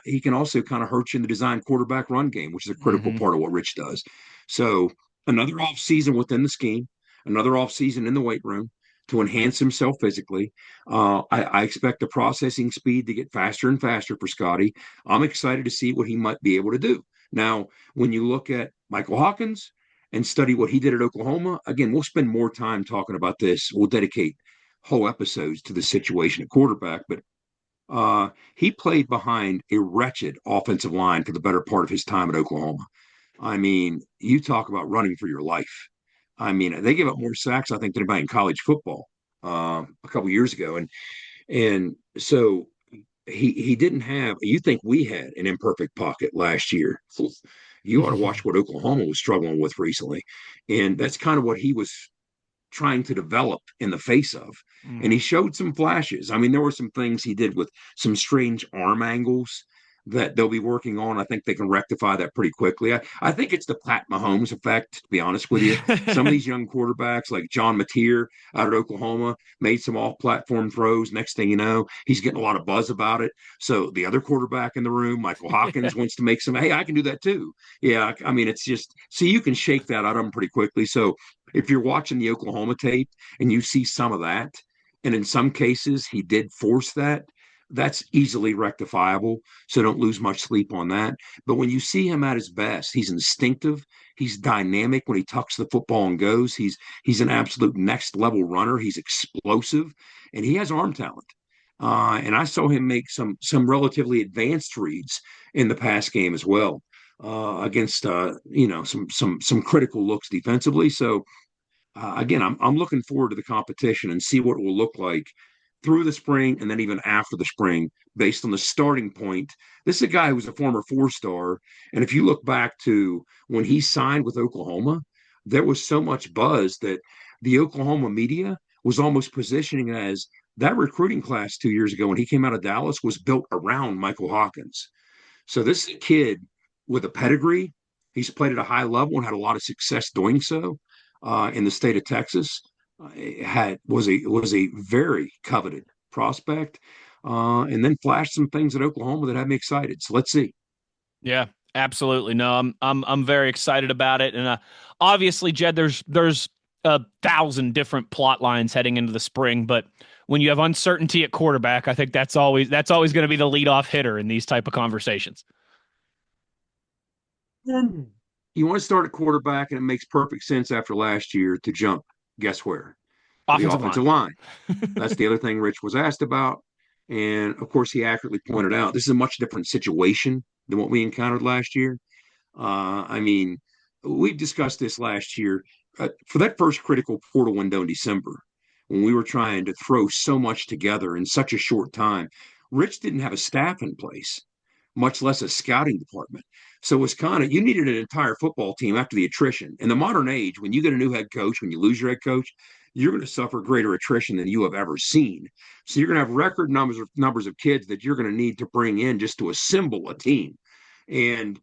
he can also kind of hurt you in the design quarterback run game, which is a critical part of what Rich does. So another off season within the scheme, another off season in the weight room to enhance himself physically. I expect the processing speed to get faster and faster for Scotty. I'm excited to see what he might be able to do. Now, when you look at Michael Hawkins and study what he did at Oklahoma, again, we'll spend more time talking about this. We'll dedicate whole episodes to the situation at quarterback, but he played behind a wretched offensive line for the better part of his time at Oklahoma. I mean, you talk about running for your life. I mean, they gave up more sacks, I think, than anybody in college football a couple years ago, and so he didn't have. You think we had an imperfect pocket last year? You ought to watch what Oklahoma was struggling with recently, and that's kind of what he was trying to develop in the face of. And he showed some flashes. I mean, there were some things he did with some strange arm angles that they'll be working on. I think they can rectify that pretty quickly. I think it's the Pat Mahomes effect, to be honest with you. Some of these young quarterbacks like John Mateer out at Oklahoma made some off-platform throws. Next thing you know, he's getting a lot of buzz about it. So the other quarterback in the room, Michael Hawkins, wants to make some, hey, I can do that too. Yeah, I mean, it's just, see, you can shake that out of them pretty quickly. So if you're watching the Oklahoma tape and you see some of that, and in some cases he did force that, that's easily rectifiable. So don't lose much sleep on that. But when you see him at his best, he's instinctive. He's dynamic when he tucks the football and goes. He's an absolute next level runner. He's explosive, and he has arm talent. And I saw him make some relatively advanced reads in the pass game as well against some critical looks defensively. So again, I'm looking forward to the competition and see what it will look like through the spring and then even after the spring based on the starting point. This is a guy who was a former 4-star. And if you look back to when he signed with Oklahoma, there was so much buzz that the Oklahoma media was almost positioning it as that recruiting class 2 years ago when he came out of Dallas was built around Michael Hawkins. So this is a kid with a pedigree. He's played at a high level and had a lot of success doing so in the state of Texas. Was a very coveted prospect, and then flashed some things at Oklahoma that had me excited. So let's see. Yeah, absolutely. No, I'm very excited about it, and obviously, Jed, there's 1,000 different plot lines heading into the spring, but when you have uncertainty at quarterback, I think that's always going to be the leadoff hitter in these type of conversations. You want to start at quarterback, and it makes perfect sense after last year to jump. Guess where? The offensive line. That's the other thing Rich was asked about. And of course, he accurately pointed out this is a much different situation than what we encountered last year. I mean, we discussed this last year for that first critical portal window in December when we were trying to throw so much together in such a short time. Rich didn't have a staff in place, much less a scouting department. So it was kind of, you needed an entire football team after the attrition. In the modern age, when you get a new head coach, when you lose your head coach, you're going to suffer greater attrition than you have ever seen. So you're going to have record numbers of kids that you're going to need to bring in just to assemble a team. And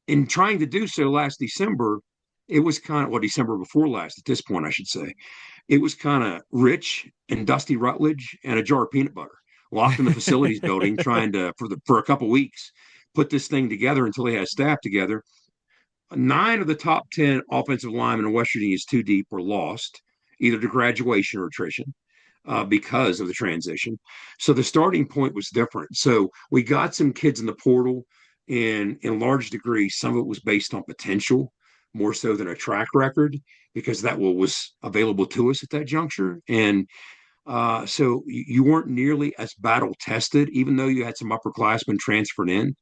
in trying to do so last December, it was kind of, well, December before last at this point, I should say, it was kind of Rich and Dusty Rutledge and a jar of peanut butter locked in the facilities building trying to, for a couple weeks, put this thing together until he had staff together. 9 of the top 10 offensive linemen in West Virginia's two deep were lost, either to graduation or attrition, because of the transition. So the starting point was different. So we got some kids in the portal, and in large degree, some of it was based on potential more so than a track record, because that was available to us at that juncture. And so you weren't nearly as battle tested, even though you had some upperclassmen transferred in.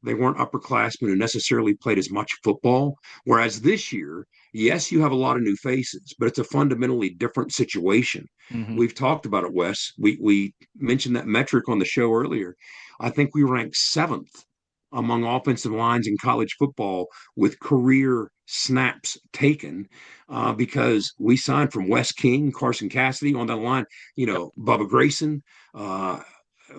They weren't upperclassmen who necessarily played as much football. Whereas this year, yes, you have a lot of new faces, but it's a fundamentally different situation. Mm-hmm. We've talked about it, Wes. We mentioned that metric on the show earlier. I think we ranked 7th among offensive lines in college football with career snaps taken, because we signed from Wes King, Carson Cassidy on that line, Bubba Grayson.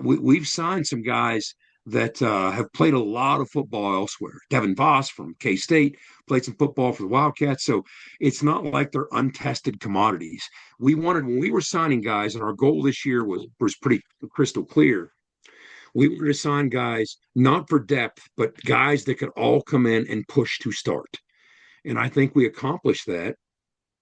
We've signed some guys that have played a lot of football elsewhere. Devin Voss from K-State played some football for the Wildcats. So it's not like they're untested commodities. When we were signing guys, and our goal this year was pretty crystal clear, we were to sign guys not for depth, but guys that could all come in and push to start. And I think we accomplished that.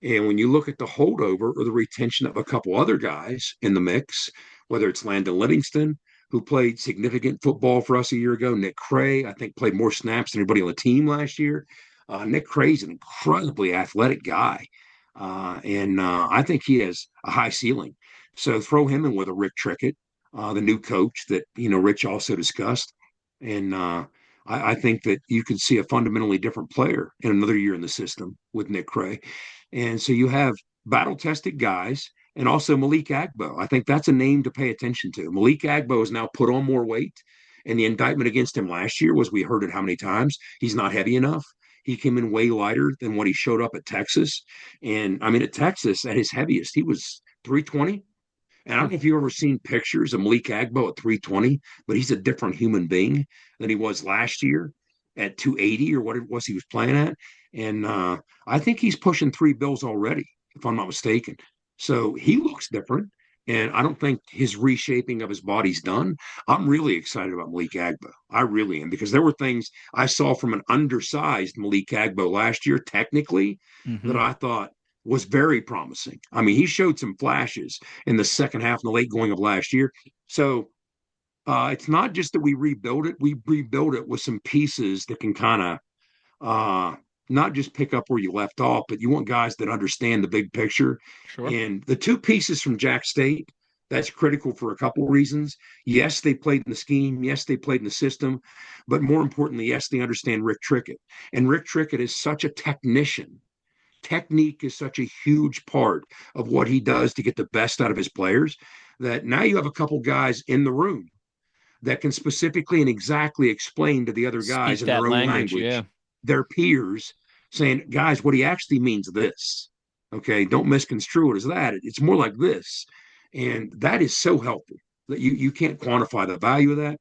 And when you look at the holdover or the retention of a couple other guys in the mix, whether it's Landon Livingston, who played significant football for us a year ago, Nick Cray, I think played more snaps than anybody on the team last year. Nick Cray's an incredibly athletic guy. And I think he has a high ceiling. So throw him in with a Rick Trickett, the new coach that, Rich also discussed. And I think that you could see a fundamentally different player in another year in the system with Nick Cray. And so you have battle-tested guys, and also Malik Agbo. I think that's a name to pay attention to. Malik Agbo has now put on more weight, and the indictment against him last year was, we heard it how many times, he's not heavy enough. He came in way lighter than what he showed up at Texas. And I mean, at Texas, at his heaviest, he was 320. And I don't know if you've ever seen pictures of Malik Agbo at 320, but he's a different human being than he was last year at 280 or what it was he was playing at. And I think he's pushing 3 bills already, if I'm not mistaken. So he looks different. And I don't think his reshaping of his body's done. I'm really excited about Malik Agbo. I really am, because there were things I saw from an undersized Malik Agbo last year, technically, that I thought was very promising. I mean, he showed some flashes in the second half and the late going of last year. So it's not just that we rebuild it. We rebuild it with some pieces that can kind of not just pick up where you left off, but you want guys that understand the big picture. Sure. And the 2 pieces from Jack State, that's critical for a couple of reasons. Yes, they played in the scheme. Yes, they played in the system. But more importantly, yes, they understand Rick Trickett. And Rick Trickett is such a technician. Technique is such a huge part of what he does to get the best out of his players, that now you have a couple guys in the room that can specifically and exactly explain to the other guys in their own language, their peers, saying, guys, what he actually means this. Okay, don't misconstrue it as that. It's more like this. And that is so helpful that you can't quantify the value of that.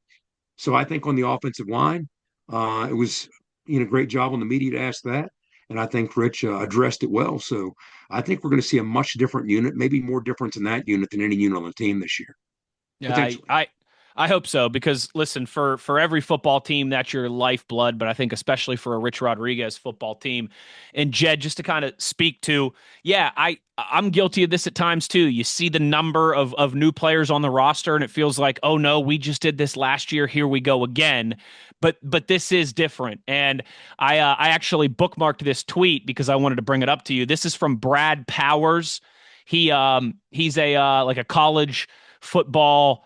So I think on the offensive line, it was great job on the media to ask that. And I think Rich addressed it well. So I think we're going to see a much different unit, maybe more difference in that unit than any unit on the team this year. Yeah, I hope so, because listen, for every football team, that's your lifeblood, but I think especially for a Rich Rodriguez football team. And Jed, just to kind of speak to, I'm guilty of this at times too. You see the number of new players on the roster and it feels like, oh no, we just did this last year, here we go again. But this is different. And I actually bookmarked this tweet because I wanted to bring it up to you. This is from Brad Powers. He's a college football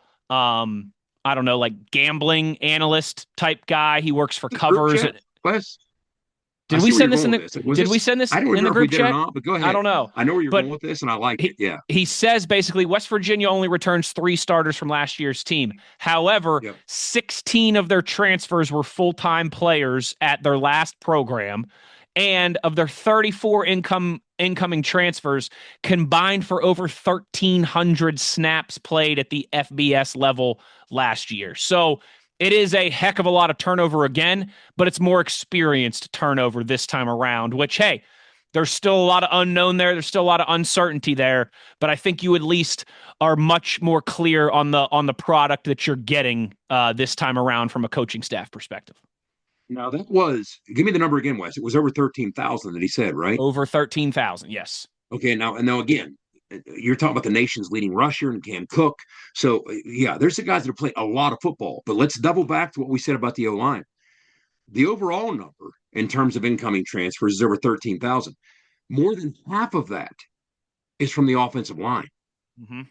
I don't know, like gambling analyst type guy. He works for covers. Did we send this in the? Did we send this in the group chat? But go ahead. I don't know. I know where you're going with this, and I like it. Yeah. He says basically West Virginia only returns 3 starters from last year's team. However, 16 of their transfers were full-time players at their last program, and of their 34 incoming transfers combined for over 1,300 snaps played at the FBS level last year. So it is a heck of a lot of turnover again, but it's more experienced turnover this time around, which, hey, there's still a lot of unknown there. There's still a lot of uncertainty there, but I think you at least are much more clear on the product that you're getting this time around from a coaching staff perspective. Now that was, give me the number again, Wes. It was over 13,000 that he said, right? Over 13,000, yes. Okay, now again, you're talking about the nation's leading rusher and Cam Cook. So yeah, there's the guys that are playing a lot of football. But let's double back to what we said about the O line. The overall number in terms of incoming transfers is over 13,000. More than half of that is from the offensive line. Mm-hmm.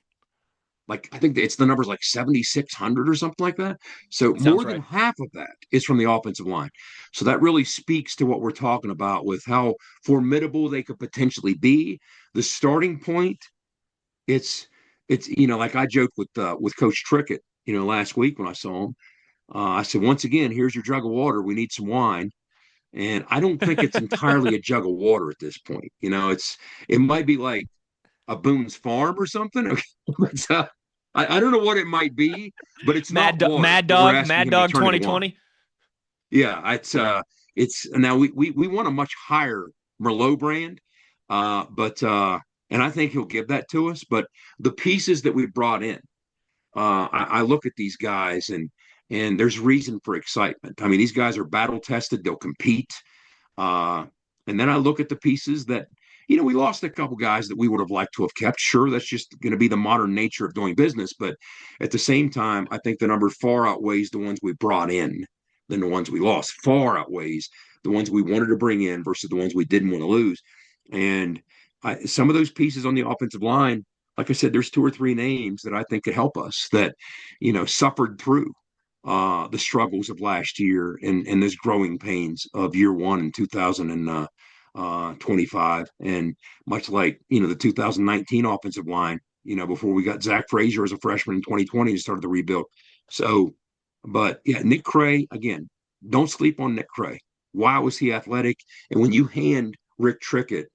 Like I think it's the numbers like 7,600 or something like that. So more than half of that is from the offensive line. So that really speaks to what we're talking about with how formidable they could potentially be. The starting point, it's like I joked with Coach Trickett, last week when I saw him. I said, once again, here's your jug of water. We need some wine. And I don't think it's entirely a jug of water at this point. It might be like a Boone's Farm or something. but, I don't know what it might be, but it's Mad not water. Mad Dog 2020. Yeah, it's now we want a much higher Merlot brand, but and I think he'll give that to us. But the pieces that we brought in, I look at these guys and there's reason for excitement. I mean, these guys are battle tested; they'll compete. And then I look at the pieces that we lost a couple guys that we would have liked to have kept. Sure, that's just going to be the modern nature of doing business. But at the same time, I think the number far outweighs the ones we brought in than the ones we lost. Far outweighs the ones we wanted to bring in versus the ones we didn't want to lose. And some of those pieces on the offensive line, like I said, there's two or three names that I think could help us that, suffered through the struggles of last year and this growing pains of year one in 2025. And much like, the 2019 offensive line, before we got Zach Frazier as a freshman in 2020 and started the rebuild. So, but yeah, Nick Cray, again, don't sleep on Nick Cray. Why was he athletic? And when you hand Rick Trickett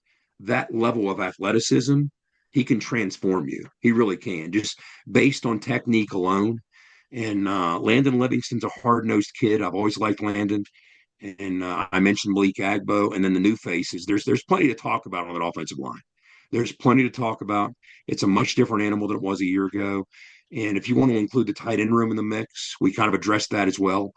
that level of athleticism, he can transform you. He really can, just based on technique alone. And Landon Livingston's a hard-nosed kid. I've always liked Landon. And I mentioned Malik Agbo, and then the new faces. There's plenty to talk about on that offensive line. There's plenty to talk about. It's a much different animal than it was a year ago. And if you want to include the tight end room in the mix, we kind of addressed that as well.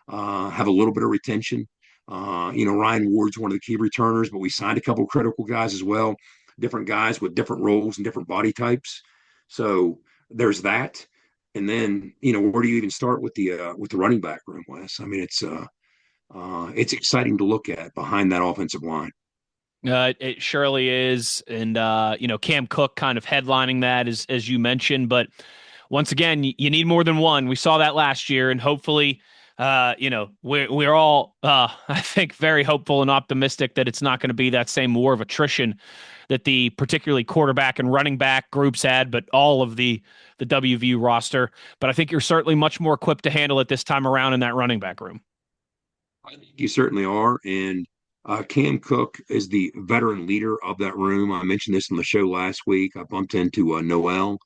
Have a little bit of retention. Ryan Ward's one of the key returners, but we signed a couple of critical guys as well. Different guys with different roles and different body types. So there's that. And then, where do you even start with the running back room, Wes? I mean, it's exciting to look at behind that offensive line. It surely is. And, Cam Cook kind of headlining that as you mentioned. But once again, you need more than one. We saw that last year. And hopefully, we're all, I think, very hopeful and optimistic that it's not going to be that same war of attrition that the particularly quarterback and running back groups had, but all of the WVU roster. But I think you're certainly much more equipped to handle it this time around in that running back room. I think you certainly are. And Cam Cook is the veteran leader of that room. I mentioned this on the show last week. I bumped into Noel,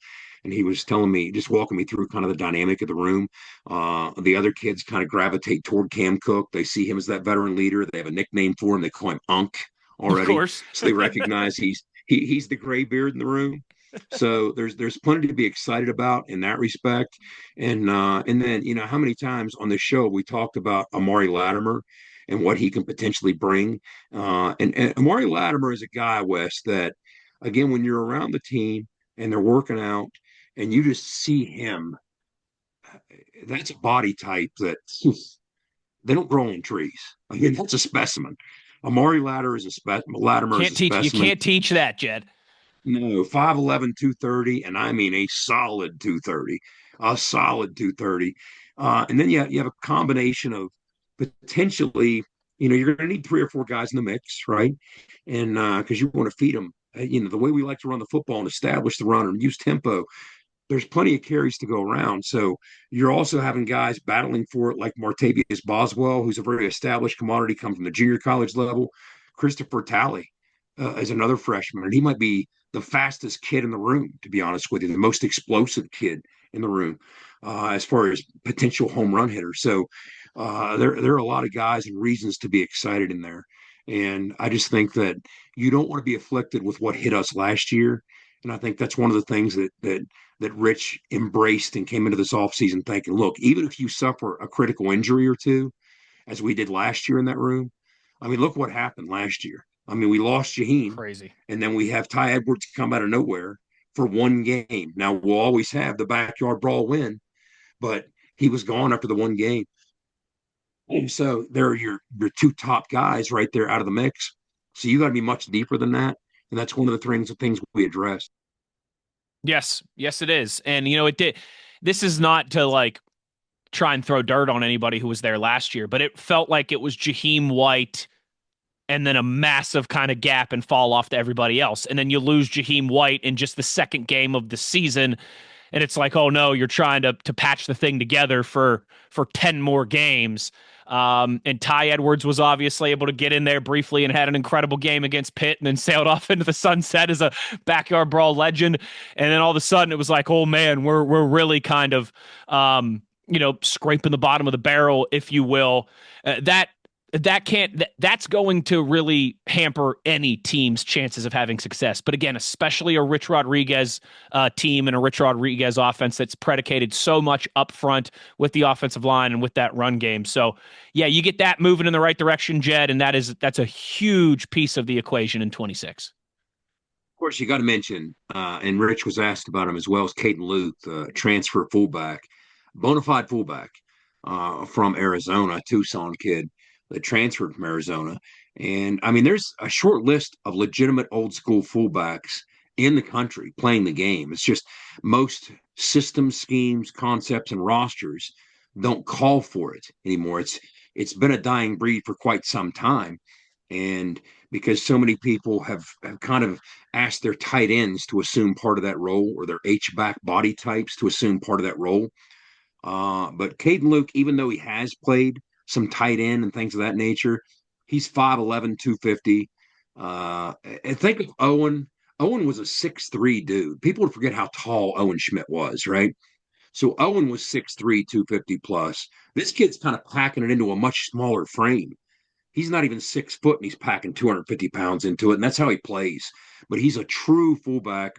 and he was telling me, just walking me through kind of the dynamic of the room. The other kids kind of gravitate toward Cam Cook. They see him as that veteran leader. They have a nickname for him. They call him Unk already. Of course. So they recognize he's the gray beard in the room. So there's plenty to be excited about in that respect. And then, how many times on this show we talked about Amari Latimer and what he can potentially bring. And Amari Latimer is a guy, Wes, that, again, when you're around the team and they're working out and you just see him, that's a body type that they don't grow on trees. I mean, that's a specimen. Amari Latimer is a specimen. You can't teach that, Jed. No, 5'11", 230, and I mean a solid 230. And then you have a combination of potentially, you're going to need 3 or 4 guys in the mix, right? And because you want to feed them, the way we like to run the football and establish the run and use tempo, there's plenty of carries to go around. So you're also having guys battling for it like Martavius Boswell, who's a very established commodity, come from the junior college level. Christopher Talley is another freshman, and he might be the fastest kid in the room, to be honest with you, the most explosive kid in the room as far as potential home run hitters. So there are a lot of guys and reasons to be excited in there. And I just think that you don't want to be afflicted with what hit us last year. And I think that's one of the things that Rich embraced and came into this offseason thinking, look, even if you suffer a critical injury or two, as we did last year in that room. I mean, look what happened last year. I mean, we lost Shaheen, Crazy. and then we have Ty Edwards come out of nowhere for one game. Now, we'll always have the backyard brawl win, but he was gone after the one game. And so there are your two top guys right there out of the mix. So you got to be much deeper than that. And that's one of the things we addressed. Yes, it is. And it did. This is not to like try and throw dirt on anybody who was there last year, but it felt like it was Jaheim White and then a massive kind of gap and fall off to everybody else. And then you lose Jaheim White in just the second game of the season. And it's like, oh no, you're trying to patch the thing together for 10 more games. And Ty Edwards was obviously able to get in there briefly and had an incredible game against Pitt and then sailed off into the sunset as a backyard brawl legend. And then all of a sudden it was like, oh man, we're really kind of, scraping the bottom of the barrel, if you will. That's going to really hamper any team's chances of having success. But again, especially a Rich Rodriguez team and a Rich Rodriguez offense that's predicated so much up front with the offensive line and with that run game. So yeah, you get that moving in the right direction, Jed, and that's a huge piece of the equation in 26. Of course, you got to mention, and Rich was asked about him as well, as Caden Luke, the transfer fullback, bona fide fullback from Arizona, Tucson kid that transferred from Arizona. And I mean, there's a short list of legitimate old school fullbacks in the country playing the game. It's just most system schemes, concepts, and rosters don't call for it anymore. It's been a dying breed for quite some time. And because so many people have kind of asked their tight ends to assume part of that role, or their H-back body types to assume part of that role. But Caden Luke, even though he has played some tight end and things of that nature, he's 5'11", 250. And think of Owen. Owen was a 6'3" dude. People would forget how tall Owen Schmitt was, right? So Owen was 6'3", 250 plus. This kid's kind of packing it into a much smaller frame. He's not even 6 foot, and he's packing 250 pounds into it, and that's how he plays. But he's a true fullback.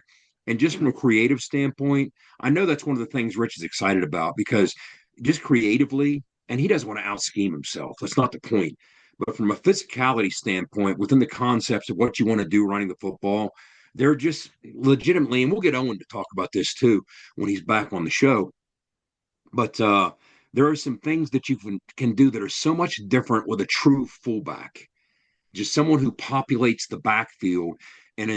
And just from a creative standpoint, I know that's one of the things Rich is excited about, because just creatively, and he doesn't want to out-scheme himself. That's not the point. But from a physicality standpoint, within the concepts of what you want to do running the football, they're just legitimately, and we'll get Owen to talk about this too when he's back on the show. But there are some things that you can do that are so much different with a true fullback. Just someone who populates the backfield and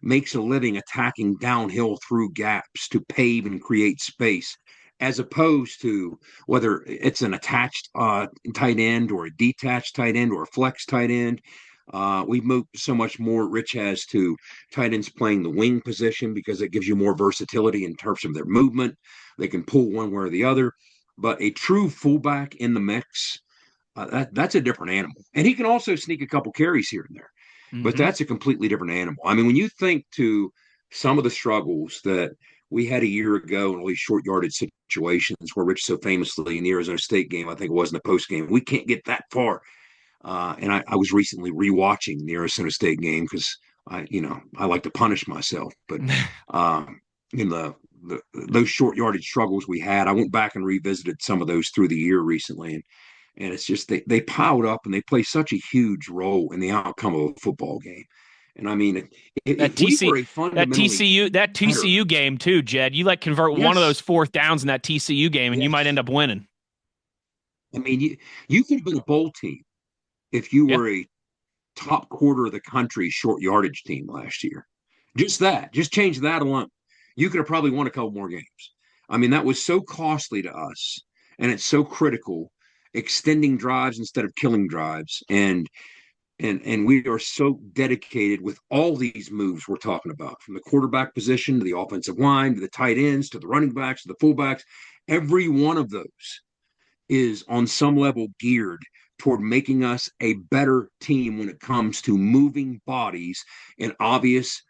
makes a living attacking downhill through gaps to pave and create space, as opposed to whether it's an attached tight end or a detached tight end or a flex tight end. We've moved so much more, Rich has, to tight ends playing the wing position, because it gives you more versatility in terms of their movement. They can pull one way or the other. But a true fullback in the mix, that's a different animal. And he can also sneak a couple carries here and there. Mm-hmm. But that's a completely different animal. I mean, when you think to some of the struggles that we had a year ago in all these short yardage situations where Rich so famously in the Arizona State game, I think it was in the post game, we can't get that far. And I was recently rewatching the Arizona State game because I like to punish myself. But in those short yardage struggles we had, I went back and revisited some of those through the year recently, and it's just they piled up, and they play such a huge role in the outcome of a football game. And I mean, that TCU game too, Jed. You convert one of those fourth downs in that TCU game, and you might end up winning. I mean, you could have been a bowl team if you were a top quarter of the country short yardage team last year. Just change that alone. You could have probably won a couple more games. I mean, that was so costly to us, and it's so critical, extending drives instead of killing drives. And we are so dedicated with all these moves we're talking about, from the quarterback position to the offensive line, to the tight ends, to the running backs, to the fullbacks. Every one of those is on some level geared toward making us a better team when it comes to moving bodies in obvious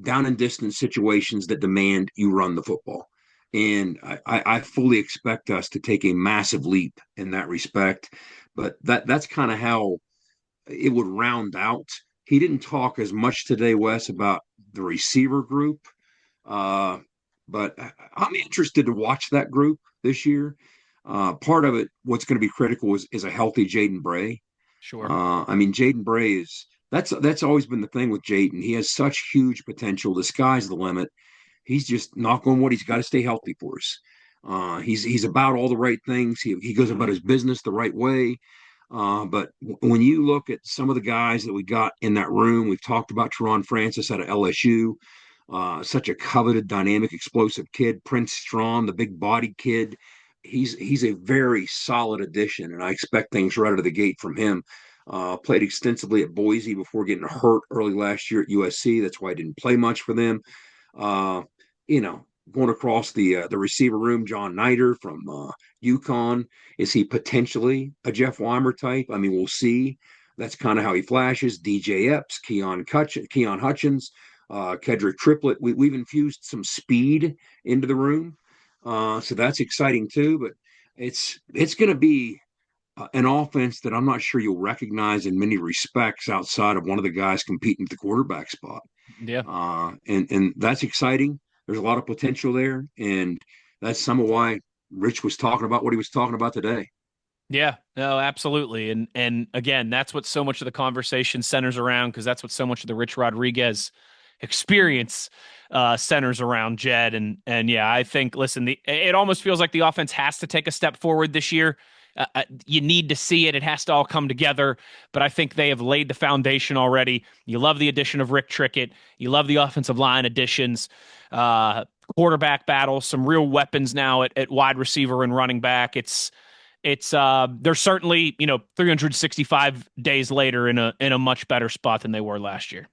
down and distance situations that demand you run the football. And I fully expect us to take a massive leap in that respect. But that's kind of how it would round out. He didn't talk as much today, Wes, about the receiver group. But I'm interested to watch that group this year. Part of it, what's going to be critical is a healthy Jaden Bray. Sure. I mean, Jaden Bray that's always been the thing with Jaden. He has such huge potential. The sky's the limit. He's just knock on wood. He's got to stay healthy for us. He's about all the right things. He goes about his business the right way. But when you look at some of the guys that we got in that room, we've talked about Teron Francis out of LSU, such a coveted, dynamic, explosive kid. Prince Strong, the big body kid. He's a very solid addition, and I expect things right out of the gate from him. Played extensively at Boise before getting hurt early last year at USC. That's why I didn't play much for them. Uh, Going across the receiver room, John Nider from UConn. Is he potentially a Jeff Weimer type? I mean, we'll see. That's kind of how he flashes. DJ Epps, Keon Hutchins, Kedrick Triplett. We've infused some speed into the room, so that's exciting too. But it's going to be an offense that I'm not sure you'll recognize in many respects outside of one of the guys competing at the quarterback spot. Yeah. And that's exciting. There's a lot of potential there, and that's some of why Rich was talking about what he was talking about today. Yeah, no, absolutely. And again, that's what so much of the conversation centers around, because that's what so much of the Rich Rodriguez experience centers around, Jed. And yeah, I think, listen, it almost feels like the offense has to take a step forward this year. You need to see it. It has to all come together. But I think they have laid the foundation already. You love the addition of Rick Trickett. You love the offensive line additions, quarterback battle, some real weapons now at wide receiver and running back. They're certainly, 365 days later in a much better spot than they were last year.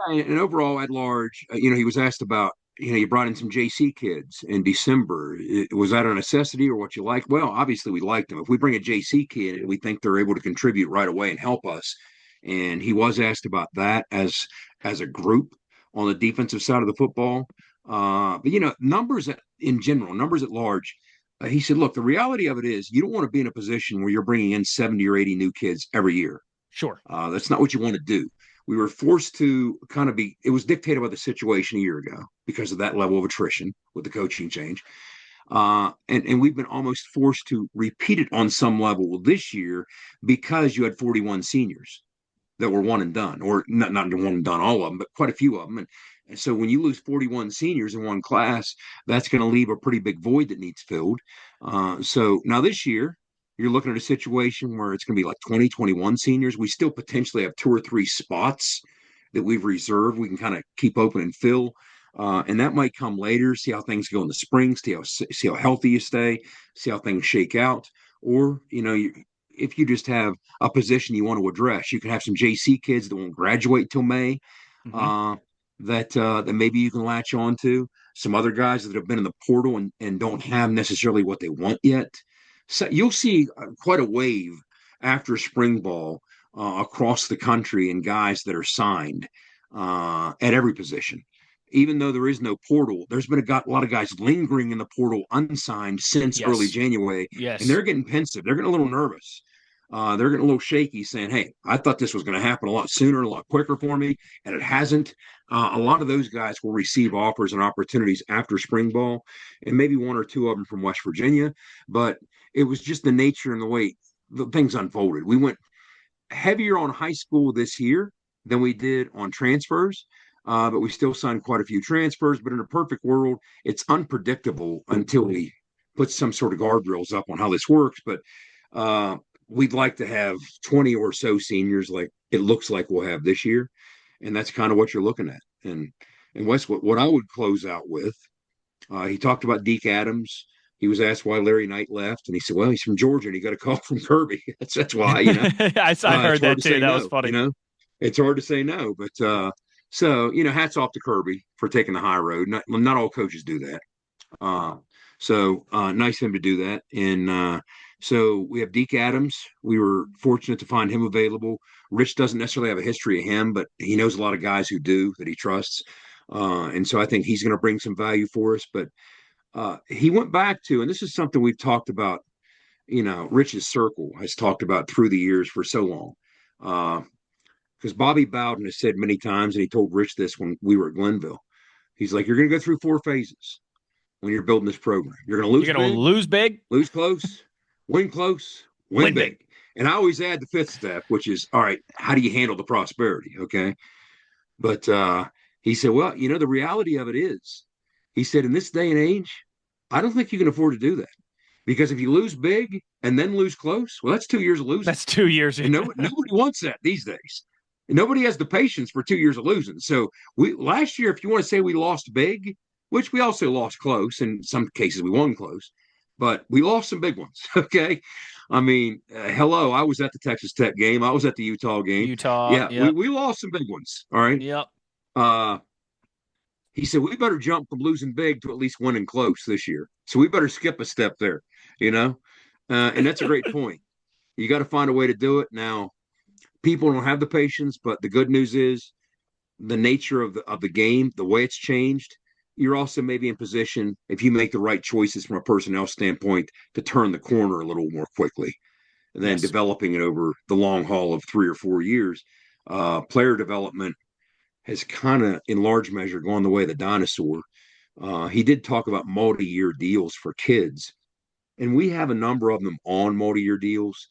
And overall, at large, he was asked about, you brought in some JC kids in December. Was that a necessity or what you like? Well, obviously we liked them. If we bring a JC kid, we think they're able to contribute right away and help us. And he was asked about that as a group on the defensive side of the football. But numbers in general, numbers at large. He said, look, the reality of it is you don't want to be in a position where you're bringing in 70 or 80 new kids every year. Sure. That's not what you want to do. We were forced to it was dictated by the situation a year ago because of that level of attrition with the coaching change. And we've been almost forced to repeat it on some level this year because you had 41 seniors that were one and done, or not one and done, all of them, but quite a few of them. And so when you lose 41 seniors in one class, that's going to leave a pretty big void that needs filled. So now this year, you're looking at a situation where it's going to be like 20, 21 seniors. We still potentially have 2 or 3 spots that we've reserved. We can kind of keep open and fill. And that might come later, see how things go in the spring, see how healthy you stay, see how things shake out. Or, if you just have a position you want to address, you can have some JC kids that won't graduate till May. That maybe you can latch on to. Some other guys that have been in the portal and don't have necessarily what they want yet. So you'll see quite a wave after spring ball across the country and guys that are signed at every position. Even though there is no portal, there's been a lot of guys lingering in the portal unsigned since early January. Yes. And they're getting pensive. They're getting a little nervous. They're getting a little shaky, saying, hey, I thought this was going to happen a lot sooner, a lot quicker for me, and it hasn't. A lot of those guys will receive offers and opportunities after spring ball, and maybe 1 or 2 of them from West Virginia. But it was just the nature and the way the things unfolded. We went heavier on high school this year than we did on transfers, but we still signed quite a few transfers. But in a perfect world, it's unpredictable until we put some sort of guardrails up on how this works. But we'd like to have 20 or so seniors like it looks like we'll have this year. And that's kind of what you're looking at. And Wes, what I would close out with, he talked about Deke Adams. He was asked why Larry Knight left, and he said, well, he's from Georgia, and he got a call from Kirby. That's why, I heard that too. That was funny. It's hard to say no. But so, hats off to Kirby for taking the high road. Not all coaches do that. So nice of him to do that. And so we have Deke Adams. We were fortunate to find him available. Rich doesn't necessarily have a history of him, but he knows a lot of guys who do that he trusts. And so I think he's going to bring some value for us. But he went back to, and this is something we've talked about, Rich's circle has talked about through the years for so long. Because Bobby Bowden has said many times, and he told Rich this when we were at Glenville. He's like, you're going to go through 4 phases. when you're building this program. You're going to lose You're going to lose big, lose close, win big. And I always add the fifth step, which is, all right, how do you handle the prosperity? Okay. But he said, well, the reality of it is, he said, in this day and age, I don't think you can afford to do that. Because if you lose big and then lose close, well, that's 2 years of losing. That's 2 years. And nobody wants that these days. And nobody has the patience for 2 years of losing. So last year, if you want to say we lost big, which we also lost close, in some cases we won close, but we lost some big ones, okay? I mean, hello, I was at the Texas Tech game. I was at the Utah game. Yeah, yep. we lost some big ones, all right? Yep. He said, we better jump from losing big to at least winning close this year. So we better skip a step there, and that's a great point. You got to find a way to do it. Now, people don't have the patience, but the good news is the nature of the game, the way it's changed, you're also maybe in position, if you make the right choices from a personnel standpoint, to turn the corner a little more quickly. And then developing it over the long haul of 3 or 4 years, player development has kind of, in large measure, gone the way of the dinosaur. He did talk about multi-year deals for kids, and we have a number of them on multi-year deals.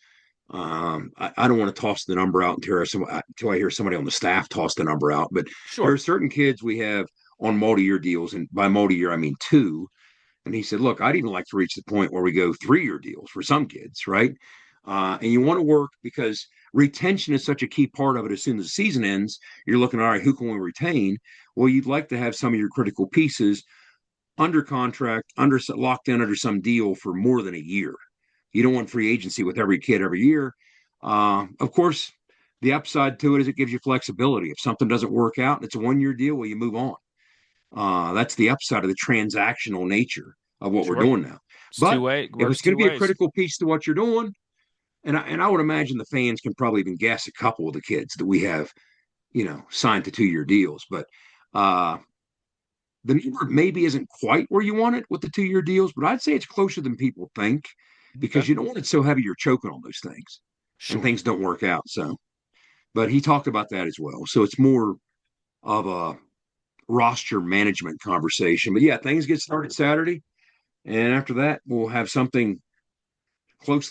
I don't want to toss the number out until I hear somebody on the staff toss the number out, but there are certain kids we have on multi-year deals, and by multi-year, I mean 2. And he said, look, I'd even like to reach the point where we go 3-year deals for some kids, right? And you want to work because retention is such a key part of it. As soon as the season ends, you're looking, all right, who can we retain? Well, you'd like to have some of your critical pieces under contract, locked in under some deal for more than a year. You don't want free agency with every kid every year. Of course, the upside to it is it gives you flexibility. If something doesn't work out and it's a 1-year deal, well, you move on. That's the upside of the transactional nature of what we're doing now. But if it's going to be a critical piece to what you're doing, and I would imagine the fans can probably even guess a couple of the kids that we have, signed to 2-year deals. But the number maybe isn't quite where you want it with the 2-year deals, but I'd say it's closer than people think because you don't want it so heavy you're choking on those things and things don't work out. So, but he talked about that as well. So it's more of a roster management conversation. But yeah, things get started Saturday, and after that, we'll have something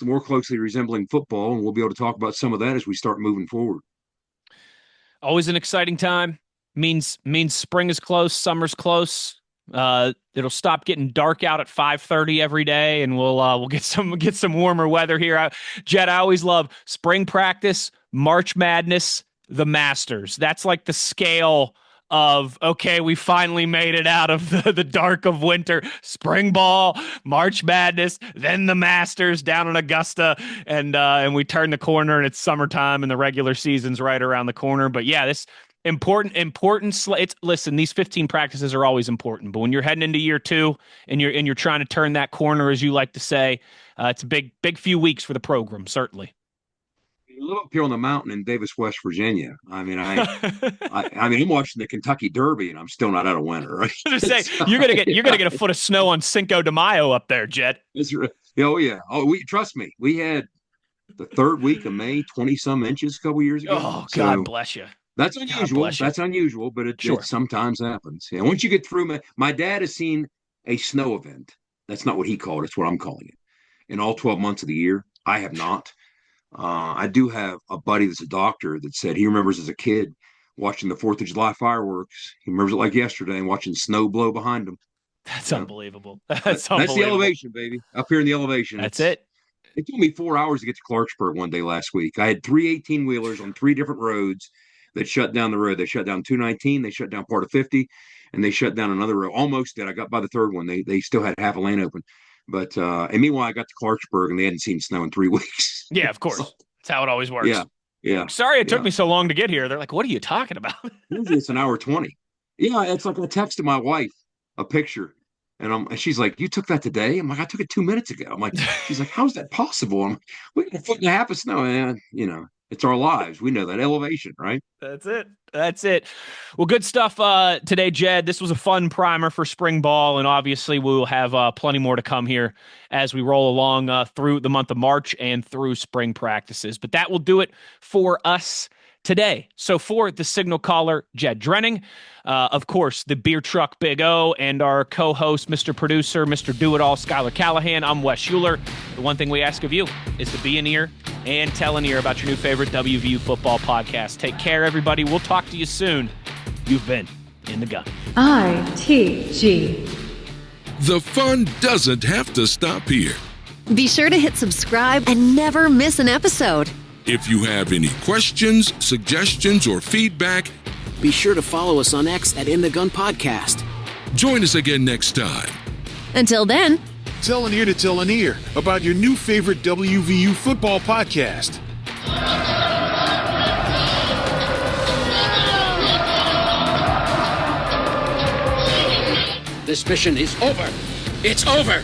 more closely resembling football, and we'll be able to talk about some of that as we start moving forward. Always an exciting time. Means spring is close, summer's close. It'll stop getting dark out at 5:30 every day, and we'll get some warmer weather here. Jed, I always love spring practice, March Madness, the Masters. That's like the scale of, okay, we finally made it out of the dark of winter. Spring ball, March Madness, then the Masters down in Augusta, and we turn the corner, and it's summertime, and the regular season's right around the corner. But yeah, this listen, these 15 practices are always important, but when you're heading into year 2 and you're trying to turn that corner, as you like to say, it's a big few weeks for the program, certainly. You live up here on the mountain in Davis, West Virginia. I mean, I'm watching the Kentucky Derby, and I'm still not out of winter. Right? I was gonna say, you're gonna get a foot of snow on Cinco de Mayo up there, Jed. Oh yeah. Oh, trust me. We had the 3rd week of May, 20-some inches a couple years ago. Oh, God bless you. That's unusual. That's unusual, but it sometimes happens. Yeah. Once you get through, my dad has seen a snow event. That's not what he called it. It's what I'm calling it. In all 12 months of the year, I have not. I do have a buddy that's a doctor that said he remembers as a kid watching the 4th of July fireworks. He remembers it like yesterday and watching snow blow behind him. That's unbelievable. That's the elevation, baby. Up here in the elevation. That's it. It took me 4 hours to get to Clarksburg one day last week. I had 3 18-wheelers on 3 different roads that shut down the road. They shut down 219, they shut down part of 50, and they shut down another road. Almost did. I got by the 3rd one. They still had half a lane open. But and meanwhile, I got to Clarksburg, and they hadn't seen snow in 3 weeks. Yeah, of course. That's how it always works. Yeah. Sorry it took me so long to get here. They're like, what are you talking about? Usually it's an hour 20. Yeah, it's like I texted my wife a picture, and she's like, you took that today? I'm like, I took it 2 minutes ago. I'm like, she's like, how's that possible? I'm like, we got 1.5 feet of snow, and it's our lives. We know that elevation, right? That's it. Well, good stuff today, Jed. This was a fun primer for spring ball, and obviously we will have plenty more to come here as we roll along through the month of March and through spring practices. But that will do it for us today. So for the signal caller, Jed Drenning, of course, the beer truck Big O, and our co-host, Mr. Producer, Mr. Do-It-All, Schuyler Callihan, I'm Wes Uhler. The one thing we ask of you is to be an ear and tell an ear about your new favorite WVU football podcast. Take care, everybody. We'll talk to you soon. You've been In the Gun. ITG. The fun doesn't have to stop here. Be sure to hit subscribe and never miss an episode. If you have any questions, suggestions, or feedback, be sure to follow us on X at In the Gun Podcast. Join us again next time. Until then, tell an ear to tell an ear about your new favorite WVU football podcast. This mission is over. It's over.